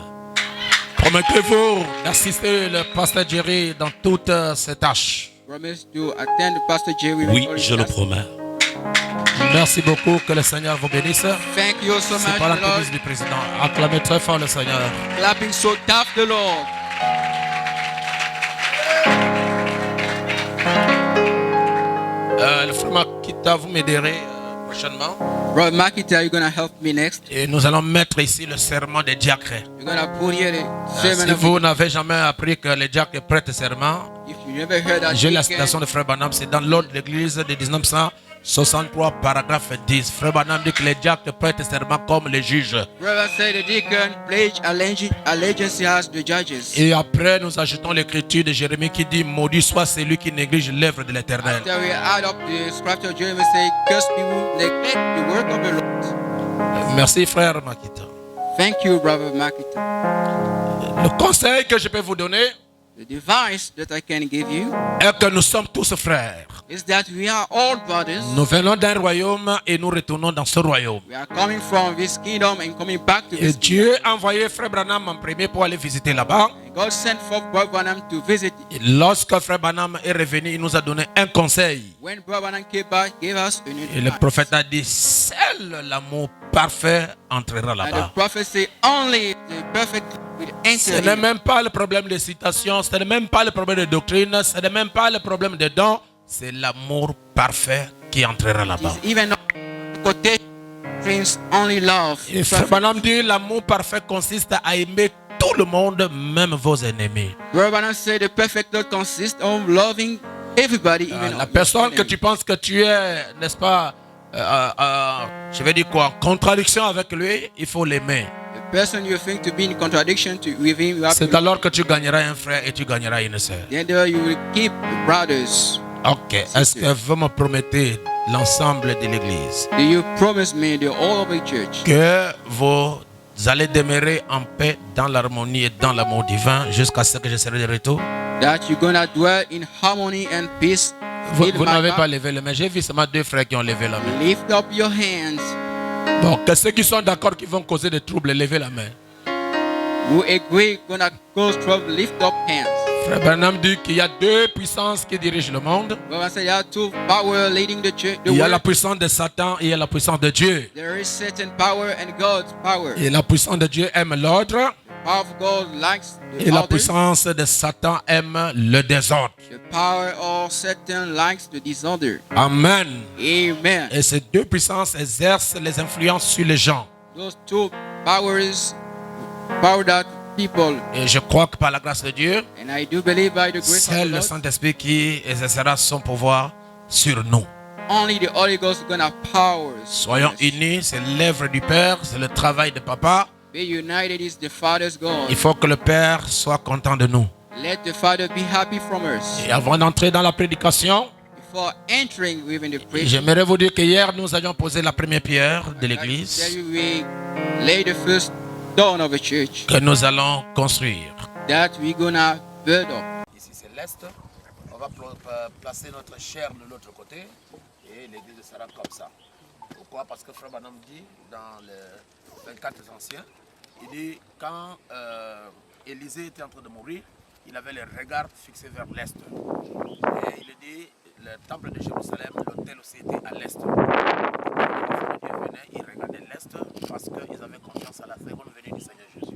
Promettez-vous d'assister le pasteur Jerry dans toutes ses tâches? Promise to attend the Pastor Jerry. with Oui, all his je le tasks. promets. Merci beaucoup, que le Seigneur vous bénisse. Thank you so C'est much, par la Lord. tenue du président. Acclamez très fort le Seigneur. Clapping so tough, the Lord. Le frère Makita, vous m'aiderez prochainement. Brother Makita, you're gonna help me next. Et nous allons mettre ici le serment des diacres. You're gonna put here the sermon Si of vous n'avez jamais appris que les diacres prêtent serment, If you never heard that, j'ai la deacon, citation de Frère Branham, c'est dans l'ordre de l'église de 1963, paragraphe 10. Frère Branham dit que les diacres prêtent serment comme les juges. brother said the deacon pledge allegiance as the judges. Et après, nous ajoutons l'écriture de Jérémie qui dit: maudit soit celui qui néglige l'œuvre de l'Éternel. After we add up the scripture, Jeremy say, "Curse people neglect the work of the Lord." Merci, frère Makita. Thank you, brother Makita. Le conseil que je peux vous donner The device that I can give you est que nous sommes tous frères. is that we are all brothers. Nous venons d'un royaume et nous retournons dans ce royaume. We are coming from this kingdom and coming back to Et this kingdom. Dieu a envoyé Frère Branham en premier pour aller visiter là-bas. And God sent forth Brother Branham to visit. Et lorsque Frère Branham est revenu, il nous a donné un conseil. When Brother Branham came back, gave us a new Et le advice. prophète a dit: seul l'amour parfait entrera And the là-bas. prophet said, only the perfect will Ce enter n'est in. même pas le problème de citation, ce n'est même pas le problème de doctrine, ce n'est même pas le problème de dons, c'est l'amour parfait qui entrera là-bas. It's even not quotation, only love. Et Frère Branham dit: l'amour parfait consiste à aimer tout le monde, même vos ennemis. Brother Branham said the perfect love consists of loving everybody, even La your personne que enemy. tu penses que tu es, n'est-ce pas, je vais dire quoi, en contradiction avec lui, il faut l'aimer. The person you think to be in contradiction with him, you have C'est to. alors que tu gagneras un frère et tu gagneras une sœur. Then there you will keep brothers. Ok, est-ce que vous me promettez l'ensemble de l'église Do you promise me the whole of the church que vous allez demeurer en paix dans l'harmonie et dans l'amour divin jusqu'à ce que je serai de retour? that you're gonna dwell in harmony and peace? Vous in my n'avez life? pas levé la main. J'ai vu seulement 2 frères qui ont levé la main. Lift up your hands. Bon, que ceux qui sont d'accord qui vont causer des troubles, levez la main. Who agree gonna cause trouble? Lift up hands. Frère Branham dit qu'il y a 2 puissances qui dirigent le monde. Well, I said there are two power leading the church. The Il y a la world. puissance de Satan et il y a la puissance de Dieu. There is certain power and God's power. Et la puissance de Dieu aime l'ordre Power of God likes the et la order. puissance de Satan aime le désordre. The power of Satan likes the disorder. Amen. Amen. Et ces 2 puissances exercent les influences sur les gens. Those two powers, power that people, Et je crois que par la grâce de Dieu, and I do believe by the grace of c'est the le Lord, Saint-Esprit qui exercera son pouvoir sur nous. only the Holy Ghost is gonna power us. Soyons unis, c'est l'œuvre du Père, c'est le travail de Papa. Be united is the Father's God. Il faut que le Père soit content de nous. Let the Father be happy from us. Et avant d'entrer dans la prédication, Before entering within the prayer, j'aimerais vous dire que hier, nous avions posé la première pierre de tell l'église you we lay the first stone of a church que nous allons construire. that we're gonna build up. Ici, c'est l'Est. On va placer notre chair de l'autre côté et l'église sera comme ça. Pourquoi? Parce que Frère Branham dit dans les 24 anciens, il dit quand Élisée était en train de mourir, il avait les regards fixés vers l'Est. Et il dit le temple de Jérusalem, l'autel aussi était à l'Est. Quand Dieu venait, ils regardaient l'Est parce qu'ils avaient confiance à la seconde venue du Seigneur Jésus.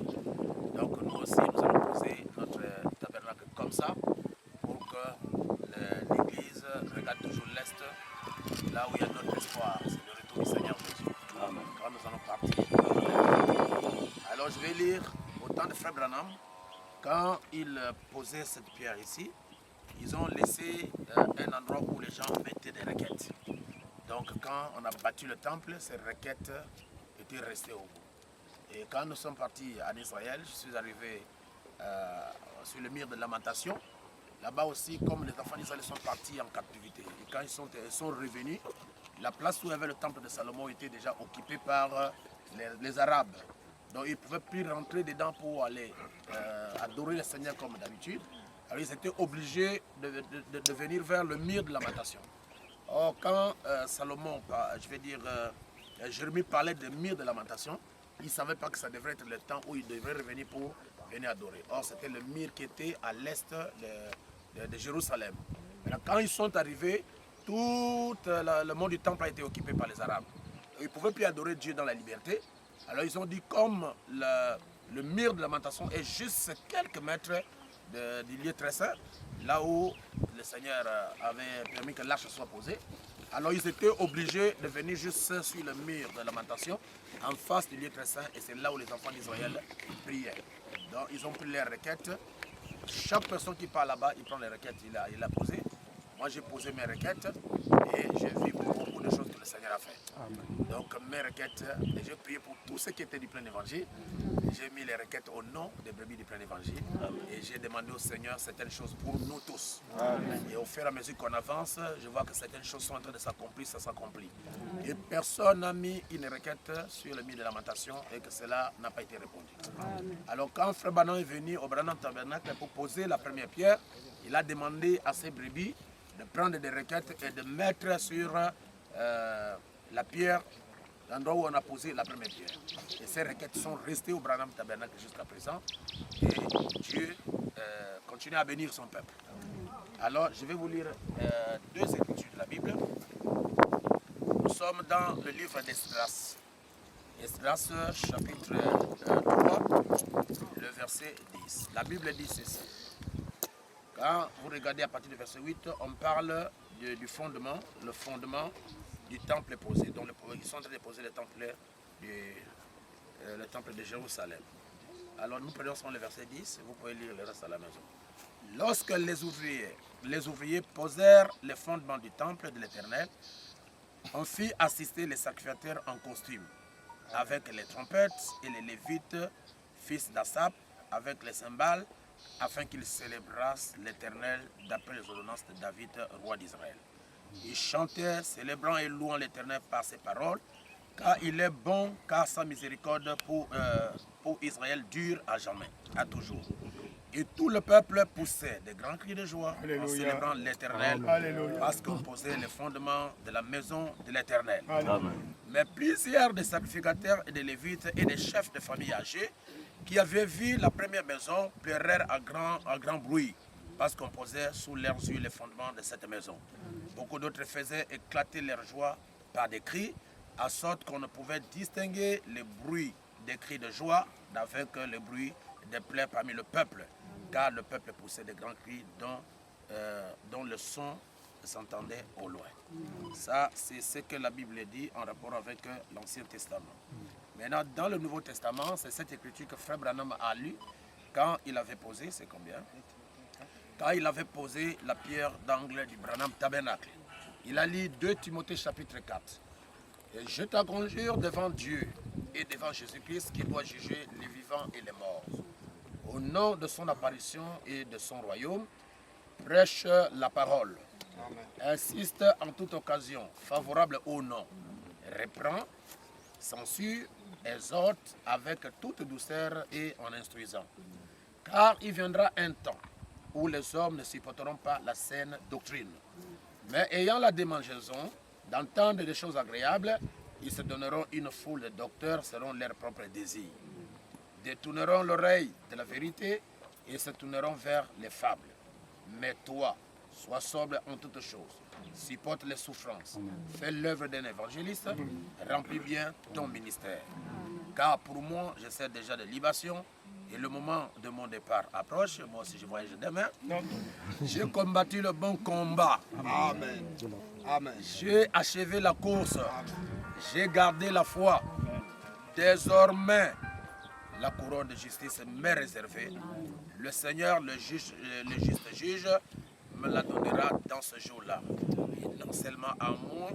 Donc nous aussi, nous allons poser notre tabernacle comme ça pour que l'église regarde toujours l'Est, là où il y a notre espoir, c'est le retour du Seigneur Jésus. Quand nous allons partir. Alors je vais lire au temps de Frère Branham, quand il posait cette pierre ici, ils ont laissé un endroit où les gens mettaient des requêtes. Donc quand on a battu le temple, ces requêtes étaient restées au bout. Et quand nous sommes partis en Israël, je suis arrivé sur le mur de lamentation. Là-bas aussi, comme les enfants d'Israël sont partis en captivité. Et quand ils sont revenus, la place où il y avait le temple de Salomon était déjà occupée par les Arabes. Donc ils ne pouvaient plus rentrer dedans pour aller adorer le Seigneur comme d'habitude. Alors ils étaient obligés de venir vers le mur de lamentation. Or quand Salomon, je vais dire, Jérémie parlait de mur de lamentation, il ne savait pas que ça devrait être le temps où il devrait revenir pour venir adorer. Or c'était le mur qui était à l'est de Jérusalem. Alors, quand ils sont arrivés, tout le monde du temple a été occupé par les Arabes. Ils ne pouvaient plus adorer Dieu dans la liberté. Alors ils ont dit comme le mur de lamentation est juste quelques mètres du lieu très saint, là où le Seigneur avait permis que l'arche soit posée. Alors ils étaient obligés de venir juste sur le mur de lamentation, en face du lieu très saint, et c'est là où les enfants d'Israël priaient. Donc ils ont pris les requêtes. Chaque personne qui part là-bas, il prend les requêtes, il a posé. Moi j'ai posé mes requêtes et j'ai vu beaucoup de choses que le Seigneur a fait. Amen. Donc mes requêtes, j'ai prié pour tous ceux qui étaient du plein évangile. J'ai mis les requêtes au nom des brebis du plein évangile. Et j'ai demandé au Seigneur certaines choses pour nous tous. Amen. Et au fur et à mesure qu'on avance, je vois que certaines choses sont en train de s'accomplir, ça s'accomplit. Et personne n'a mis une requête sur le mur de lamentation et que cela n'a pas été répondu. Amen. Alors quand Frère Branham est venu au Branham Tabernacle pour poser la première pierre, il a demandé à ses brebis de prendre des requêtes et de mettre sur la pierre, l'endroit où on a posé la première pierre. Et ces requêtes sont restées au Branham Tabernacle jusqu'à présent. Et Dieu continue à bénir son peuple. Alors, je vais vous lire 2 écritures de la Bible. Nous sommes dans le livre d'Esdras. Esdras, chapitre 3, le verset 10. La Bible dit ceci. Quand vous regardez à partir du verset 8, on parle du fondement, le fondement du temple est posé. Donc ils sont en train de poser le temple de Jérusalem. Alors nous prenons le verset 10, vous pouvez lire le reste à la maison. Lorsque les ouvriers posèrent les fondements du temple de l'Éternel, on fit assister les sacrificateurs en costume, avec les trompettes et les lévites, fils d'Assap, avec les cymbales, afin qu'ils célébrassent l'Éternel d'après les ordonnances de David, roi d'Israël. Ils chantaient, célébrant et louant l'Éternel par ses paroles, car il est bon, car sa miséricorde pour Israël dure à jamais, à toujours. Et tout le peuple poussait des grands cris de joie en célébrant l'Éternel, parce qu'on posait les fondements de la maison de l'Éternel. Mais plusieurs des sacrificateurs et des lévites et des chefs de famille âgés qui avaient vu la première maison pleurèrent à grand bruit, parce qu'on posait sous leurs yeux les fondements de cette maison. Beaucoup d'autres faisaient éclater leur joie par des cris, à sorte qu'on ne pouvait distinguer le bruit des cris de joie avec le bruit des plaies parmi le peuple, car le peuple poussait des grands cris dont le son s'entendait au loin. Ça, c'est ce que la Bible dit en rapport avec l'Ancien Testament. Maintenant, dans le Nouveau Testament, c'est cette écriture que Frère Branham a lue quand il avait posé, c'est combien? Quand il avait posé la pierre d'angle du Branham Tabernacle. Il a lu 2 Timothée chapitre 4. Et je te conjure devant Dieu et devant Jésus-Christ qui doit juger les vivants et les morts. Au nom de son apparition et de son royaume, prêche la parole. Insiste en toute occasion, favorable au nom. Reprend, censure, exhorte avec toute douceur et en instruisant. Car il viendra un temps où les hommes ne supporteront pas la saine doctrine, mais ayant la démangeaison d'entendre des choses agréables, ils se donneront une foule de docteurs selon leurs propres désirs. Détourneront l'oreille de la vérité et se tourneront vers les fables. Mais toi, sois sobre en toutes choses, supporte les souffrances, fais l'œuvre d'un évangéliste, remplis bien ton ministère. Car pour moi, je sers déjà de libation et le moment de mon départ approche. Moi aussi, je voyage demain. J'ai combattu le bon combat. Amen. Amen. J'ai achevé la course. J'ai gardé la foi. Désormais, la couronne de justice m'est réservée. Le Seigneur, le juste juge, me la donnera dans ce jour-là. Et non seulement à moi,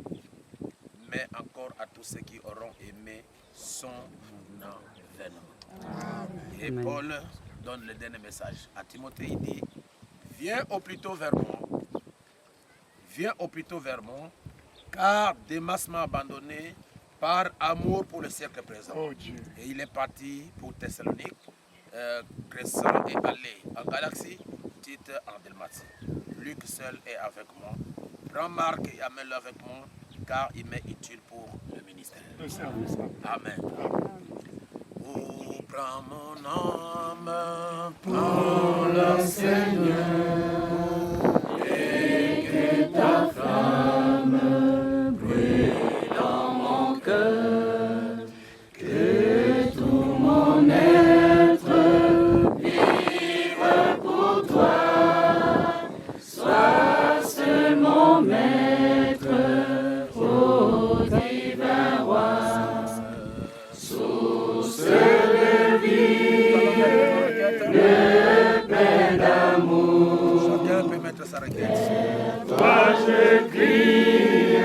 mais encore à tous ceux qui auront aimé son avènement. Et Paul donne le dernier message à Timothée. Il dit, viens au plus tôt vers moi. Viens au plus tôt vers moi, car Démas m'a abandonné par amour pour le siècle présent. Et il est parti pour Thessalonique, Crescent est allé en Galaxie, Tite en Dalmatie. Luc seul est avec moi. Prends Marc et amène-le avec moi, car il m'est utile pour le ministère. Amen. Oh, prends mon âme pour le Seigneur, et que ta flamme brûle dans mon cœur, que tout mon être vive pour toi, sois seul mon maître, ô divin roi, source de vie, de paix d'amour. Chacun peut mettre sa requête. Toi je crie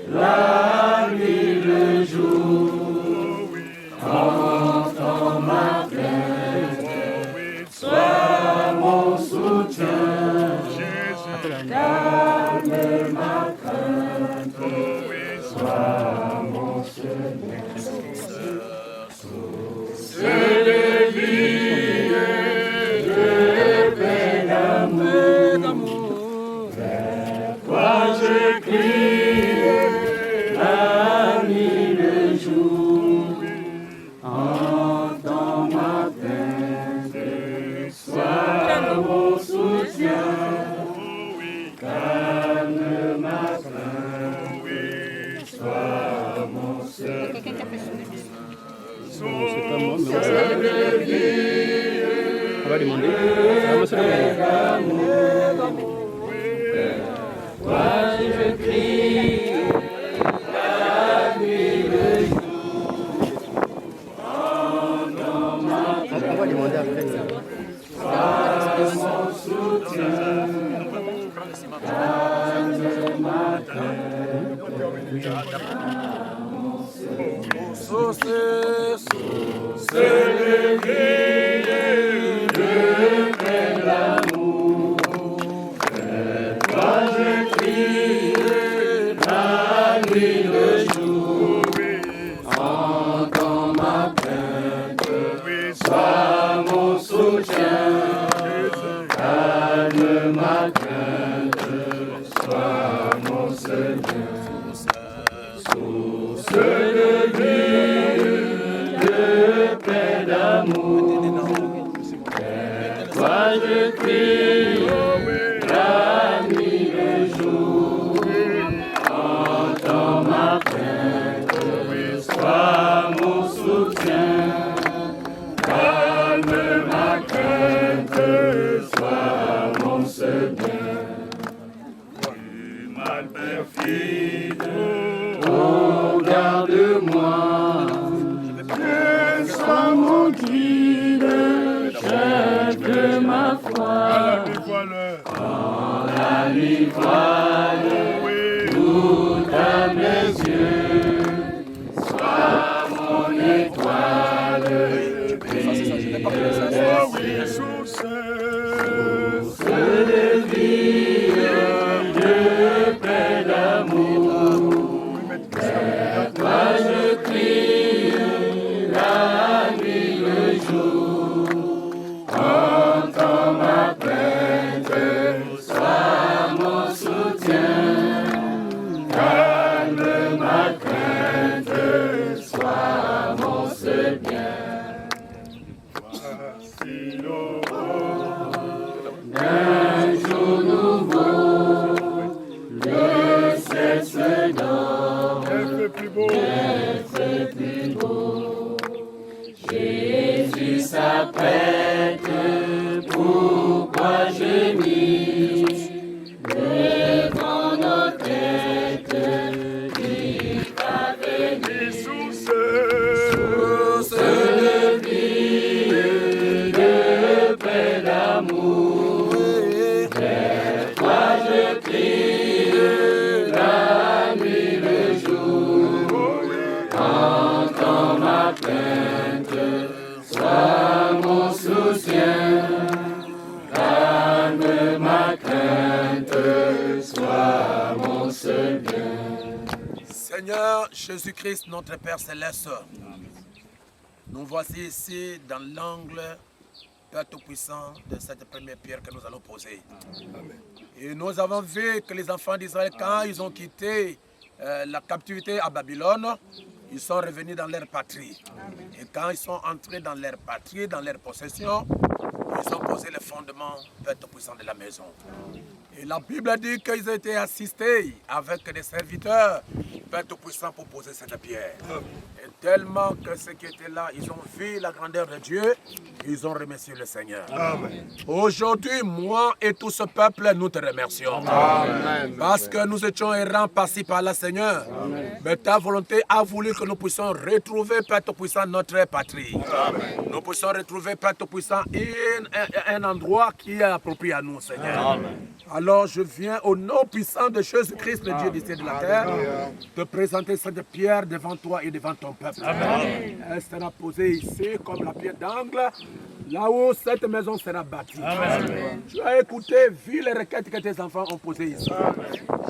la nuit, le jour, entends ma plainte, sois mon soutien, calme ma crainte, sois mon Seigneur, source de vie, de paix d'amour, vers toi je crie la nuit, le jour, entends ma plainte, sois mon soutien, calme ma plainte, sois mon Seigneur. On va demander. Toi je crie la nuit, le jour, entends ma plainte, Seigneur Jésus-Christ, notre Père Céleste, nous voici ici dans l'angle, Père Tout-Puissant, de cette première pierre que nous allons poser. Amen. Et nous avons vu que les enfants d'Israël, quand ils ont quitté la captivité à Babylone, ils sont revenus dans leur patrie. Amen. Et quand ils sont entrés dans leur patrie, dans leur possession, ils ont posé le fondement, Père Tout-Puissant, de la maison. Amen. Et la Bible dit qu'ils ont été assistés avec des serviteurs, Père Tout-Puissant, pour poser cette pierre. Et tellement que ceux qui étaient là, ils ont vu la grandeur de Dieu, ils ont remercié le Seigneur. Aujourd'hui, moi et tout ce peuple, nous te remercions. Amen. Parce que nous étions errants par-ci par-là, Seigneur. Amen. Mais ta volonté a voulu que nous puissions retrouver, Père Tout-Puissant, notre patrie. Amen. Nous puissions retrouver, Père Tout-Puissant, un endroit qui est approprié à nous, Seigneur. Amen. Alors je viens au nom puissant de Jésus-Christ, le Dieu du ciel et de la terre, te présenter cette pierre devant toi et devant ton peuple. Amen. Elle sera posée ici comme la pierre d'angle, là où cette maison sera bâtie. Amen. Tu as écouté, vu les requêtes que tes enfants ont posées ici. Amen.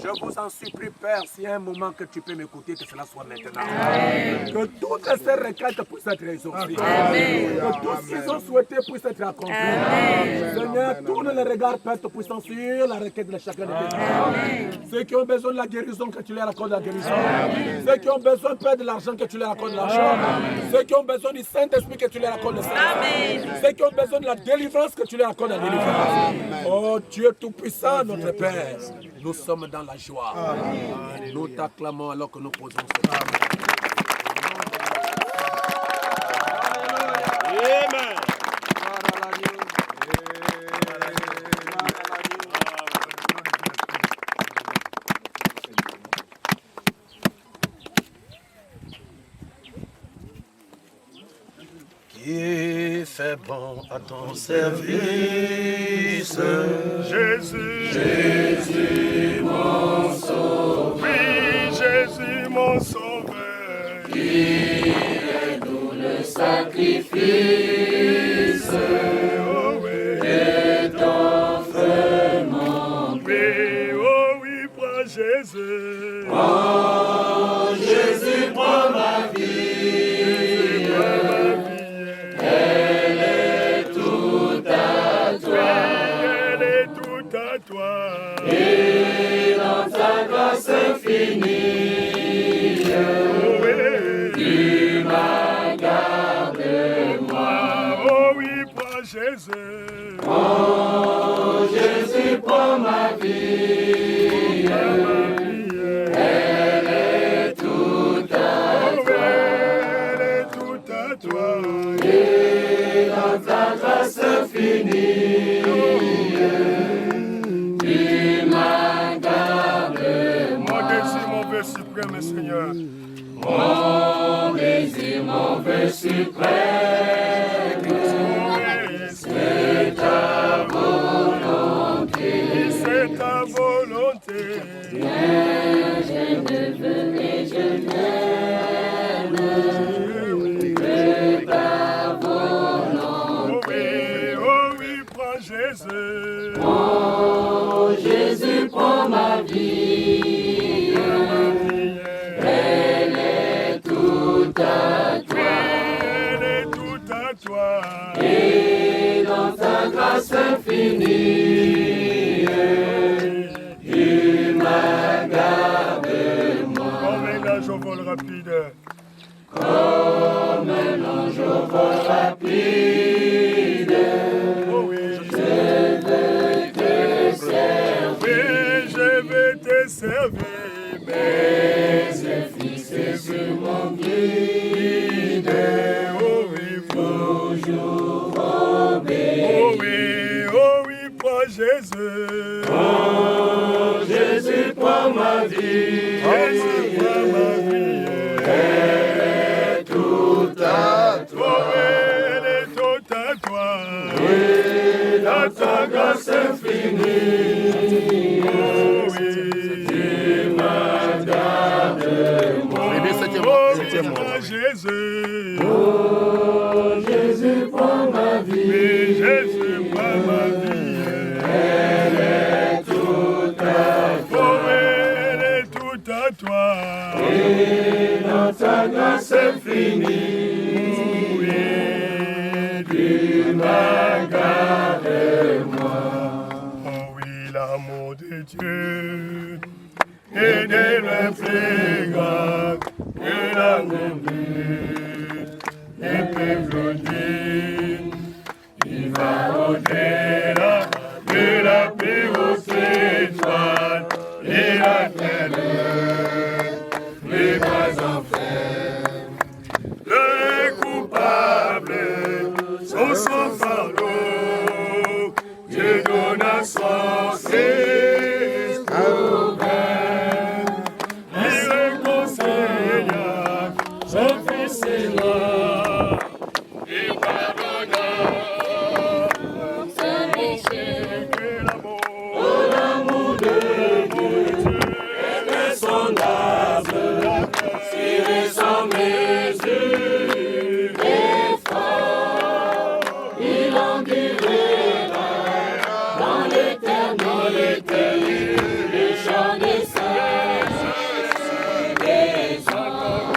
Je vous en supplie, Père, s'il y a un moment que tu peux m'écouter, que cela soit maintenant. Amen. Que toutes ces requêtes puissent être exaucées. Que tout ce qu'ils ont souhaité puisse être accompli. Seigneur, tourne le regard, Père Tout-Puissant, sur la requête de chacun de tes enfants. Ceux qui ont besoin de la guérison, que tu leur accordes la guérison. Amen. Ceux qui ont besoin, Père, de l'argent, que tu leur accordes l'argent. Ceux qui ont besoin du Saint-Esprit, que tu leur accordes le Saint-Esprit. Ceux qui ont besoin de la délivrance, que tu leur accordes la délivrance. Amen. Oh Dieu Tout-Puissant, notre Père, nous sommes dans la joie. Amen. Nous t'acclamons alors que nous posons ce temps. Amen. Qui fait bon à ton service, Jésus, Jésus. Jésus prend ma vie, elle est toute à toi, elle est toute à toi, et dans ta grâce infinie, tu m'as gardé moi. Oh oui, prends Jésus, Oh Jésus prend ma vie, elle est toute à toi, elle est toute à toi, et dans ta grâce infinie, tu m'as gardé moi. mon désir, mon vœu suprême, Seigneur. Mon désir, mon vœu suprême, c'est ta volonté. C'est ta volonté. Je ne veux et je n'aime que ta volonté. Oh oui, prends Jésus. Oh Jésus, prends ma vie. Elle est toute à toi. Elle est toute à toi. Et dans ta grâce infinie, tu m'as gardé moi. Comme un ange au vol rapide. Comme un ange au vol rapide. Oh oui, je veux te servir. Oui, je vais te servir. Mes fils mon guide. Oh oui, toujours obéir. Oh oui, prends Jésus. Oh Jésus, prends ma vie. Jésus, prends ma vie. Elle est toute à toi. Oh oui, elle est toute à toi. Oui, dans ta grâce infinie. Oh oui, tu m'as gardé moi. oh oui, prends Jésus. Oh Jésus, prends ma vie. Oui, Jésus, prends ma vie. Elle est toute à toi. Oh oui, elle est toute à toi. Et dans ta grâce infinie, Oui, tu m'as gardé moi. oh oui, l'amour de Dieu est de loin plus grand que l'amour des peuples divins. Il va au-delà de la plus haute étoile et la terre, les bas enfers. Le coupable sur son fardeau, Dieu donne à son Christ ouvert. Il réconcilia son fils et là, et pardonna son péché. Oh, l'amour de Dieu est insondable, si sans mesure est fort, il endurera dans l'éternité, les chants des saints, des hommes.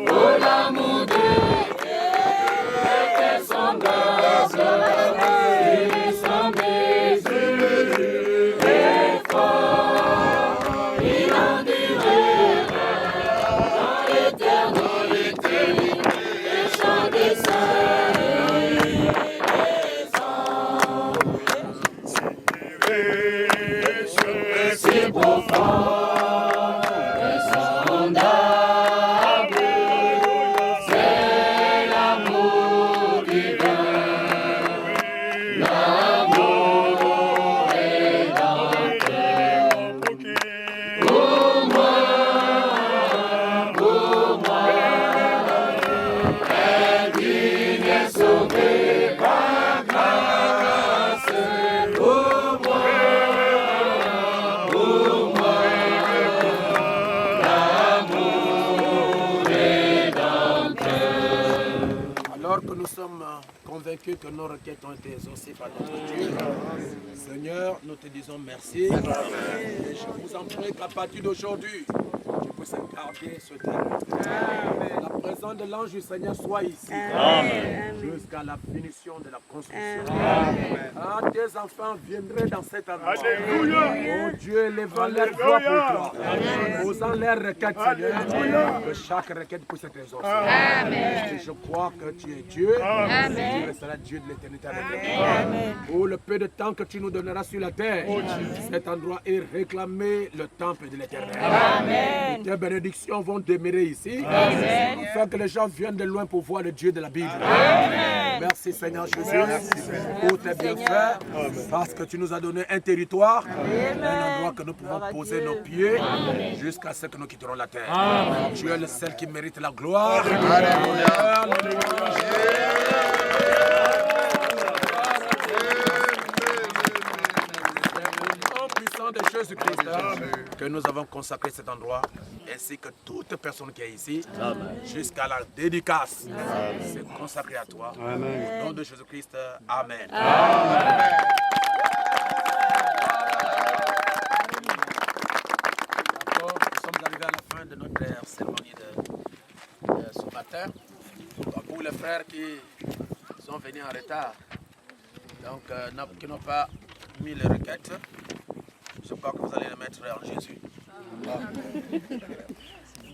Oh, l'amour de Dieu est insondable, si sans mesure est fort, il endurera dans l'éternité, les chants des saints, des hommes. Si profond, insondable, c'est l'amour divin. L'amour rédempteur. Pour moi, indigne et sauvé par grâce. Pour moi, convaincus que nos requêtes ont été exaucées par notre Dieu. Seigneur, nous te disons merci. Et je vous en prie qu'à partir d'aujourd'hui, tu puisses garder ce terrain. La présence de l'ange du Seigneur soit ici. Jusqu'à la finition de la construction. Ah, tes enfants viendraient dans cet endroit. Oh Dieu, élevant leur voix pour toi. Posant leurs requêtes, Seigneur. Que chaque requête puisse être exaucée. Et je crois que tu es Dieu. Tu resteras Dieu de l'éternité avec nous. Pour le peu de temps que tu nous donneras sur la terre, cet endroit est réclamé le temple de l'éternel. Tes bénédictions vont demeurer ici. Afin que les gens viennent de loin pour voir le Dieu de la Bible. Merci Seigneur Jésus pour tes bienfaits. Parce que tu nous as donné un territoire, un endroit que nous pouvons poser nos pieds jusqu'à ce que nous quitterons la terre. Tu es le seul qui mérite la gloire. De Jésus-Christ que nous avons consacré cet endroit ainsi que toute personne qui est ici jusqu'à la dédicace c'est consacré à toi. Au nom de Jésus-Christ, Amen. D'accord, nous sommes arrivés à la fin de notre cérémonie de ce matin. Pour les frères qui sont venus en retard, donc qui n'ont pas mis les requêtes, je crois que vous allez les mettre en Jésus.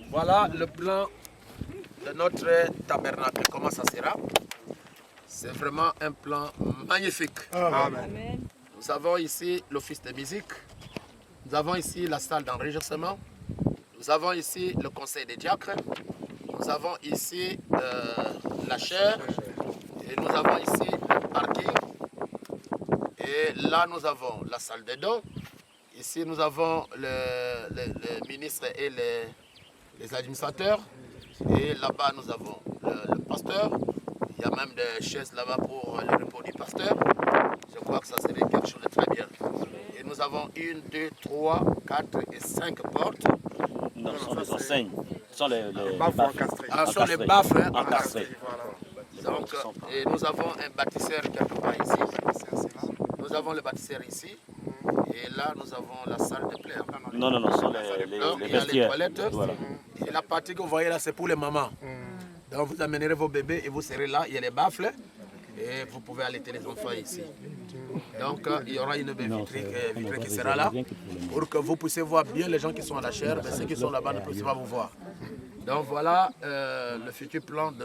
Voilà le plan de notre tabernacle. Comment ça sera? C'est vraiment un plan magnifique. Amen. Nous avons ici l'office de musique. Nous avons ici la salle d'enregistrement. Nous avons ici le conseil des diacres. Nous avons ici la chaire. Et nous avons ici le parking. Et là, nous avons la salle des dons. Ici, nous avons les ministres et les administrateurs. Et là-bas, nous avons le pasteur. Il y a même des chaises là-bas pour le repos du pasteur. Je crois que ça serait quelque chose de très bien. Et nous avons 1, 2, 3, 4 et 5 portes. Non, ce sont 5. Ce sont les baffes encastrés. Ce sont les baffes encastrés. Donc, et nous avons un bâtisseur quelque part ici. Nous avons le bâtisseur ici. Et là, nous avons la salle de plaire. Non, ce sont les vestiaires. Il y a les toilettes. Voilà. Et la partie que vous voyez là, c'est pour les mamans. Donc, vous amènerez vos bébés et vous serez là. Il y a les baffles. Et vous pouvez allaiter les enfants ici. Donc, il y aura une baie vitrée qui sera là. Pour que vous puissiez voir bien les gens qui sont à la chaire. Mais ceux qui sont là-bas ne peuvent pas vous voir. Donc, voilà le futur plan de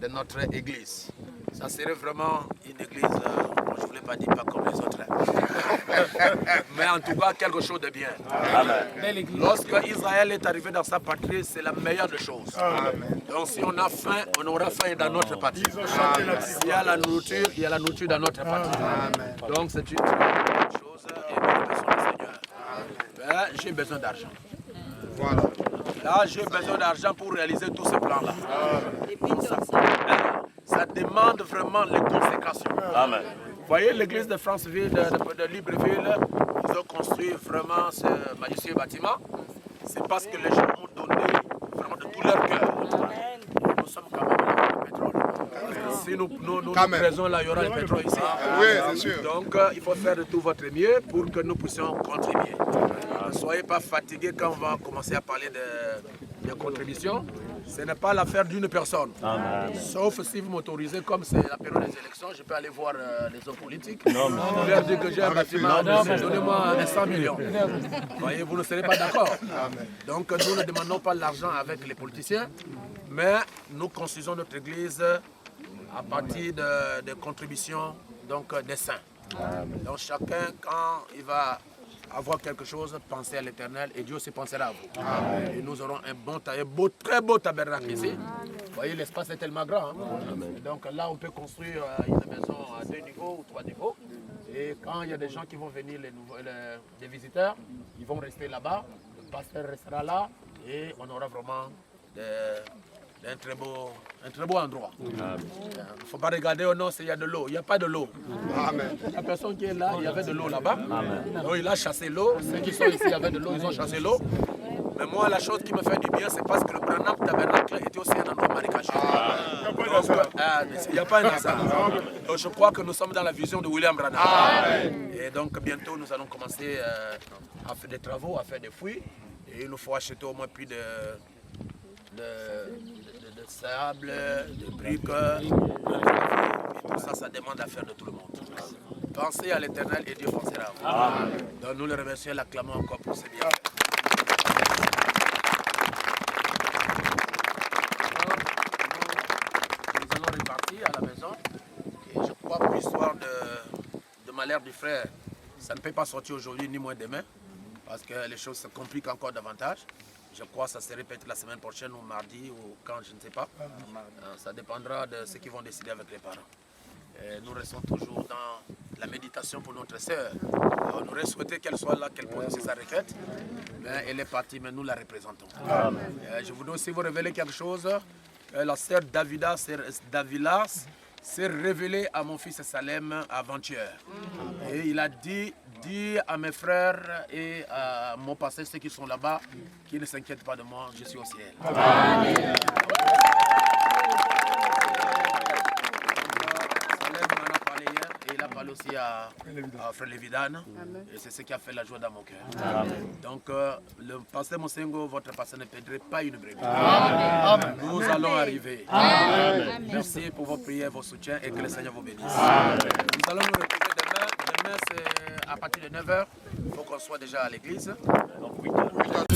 notre église. Ça serait vraiment une église, je ne voulais pas dire pas comme les autres. Mais en tout cas, quelque chose de bien. Amen. Lorsque Israël est arrivé dans sa patrie, c'est la meilleure des choses. Amen. Donc si on a faim, on aura faim dans notre patrie. S'il y a la nourriture, il y a la nourriture dans notre patrie. Amen. Donc c'est une bonne chose et nous remercions le Seigneur. Ben, j'ai besoin d'argent. Voilà. Là, j'ai besoin d'argent pour réaliser tout ce plan-là. Ça demande vraiment les consécrations. Amen. Vous voyez l'église de Franceville, de Libreville, ils ont construit vraiment ce magnifique bâtiment. C'est parce que les gens ont donné vraiment de tout leur cœur. Nous sommes quand même là pour le pétrole. Si nous présents là, il y aura le pétrole ici. Oui, c'est sûr. Donc il faut faire de tout votre mieux pour que nous puissions contribuer. Ne soyez pas fatigués quand on va commencer à parler de contribution. Ce n'est pas l'affaire d'une personne. Amen. Sauf si vous m'autorisez, comme c'est la période des élections, je peux aller voir les hommes politiques. Non, vous leur dire que j'ai un bâtiment, donnez-moi 100 millions. Vous voyez, vous ne serez pas d'accord. Donc nous ne demandons pas l'argent avec les politiciens, mais nous construisons notre église à partir de contributions des saints. Donc chacun, quand il va avoir quelque chose, pensez à l'Éternel et Dieu aussi pensera à vous. Amen. Et nous aurons un très beau tabernacle ici. Vous voyez, l'espace est tellement grand. Et donc là, on peut construire une maison à 2 niveaux ou 3 niveaux. Et quand il y a des gens qui vont venir, les visiteurs, ils vont rester là-bas. Le pasteur restera là et on aura vraiment un très beau endroit. Il ne faut pas regarder au nord s'il y a de l'eau. Il n'y a pas de l'eau. La personne qui est là, il y avait de l'eau là-bas. Donc il a chassé l'eau. Ceux qui sont ici, il y avait de l'eau, ils ont chassé l'eau. Mais moi, la chose qui me fait du bien, c'est parce que le Branham Tabernacle était aussi un endroit marécageux. Il n'y a pas un hasard. Donc je crois que nous sommes dans la vision de William Branham. Et donc bientôt, nous allons commencer à faire des travaux, à faire des fouilles. Et il nous faut acheter au moins plus de sable, de briques, et tout ça, ça demande à faire de tout le monde. Pensez à l'Éternel et Dieu pensera à vous. Donc nous le remercions et l'acclamons encore pour ces biens. Nous allons repartir à la maison. Et je crois pour l'histoire de malheur du frère, ça ne peut pas sortir aujourd'hui ni moins demain, parce que les choses se compliquent encore davantage. Je crois que ça se répète la semaine prochaine ou mardi ou quand, je ne sais pas. Ça dépendra de ce qu'ils vont décider avec les parents. Et nous restons toujours dans la méditation pour notre sœur. On aurait souhaité qu'elle soit là, qu'elle pose aussi sa requête. Mais elle est partie, mais nous la représentons. Je voudrais aussi vous révéler quelque chose. La sœur Davila s'est révélée à mon fils Salem avant-hier. Et il a dit à mes frères et à mon pasteur, ceux qui sont là-bas, qu'ils ne s'inquiètent pas de moi, je suis au ciel. Amen. Salem m'en a parlé hier et il a parlé aussi à frère Lévidane. Et c'est ce qui a fait la joie dans mon cœur. Donc le pasteur Mosengo, votre pasteur, ne perdrait pas une brebis. Nous allons arriver. Merci pour vos prières, vos soutiens et que le Seigneur vous bénisse. Nous allons nous retrouver demain. Demain, c'est à partir de 9h. Il faut qu'on soit déjà à l'église. Donc 8h.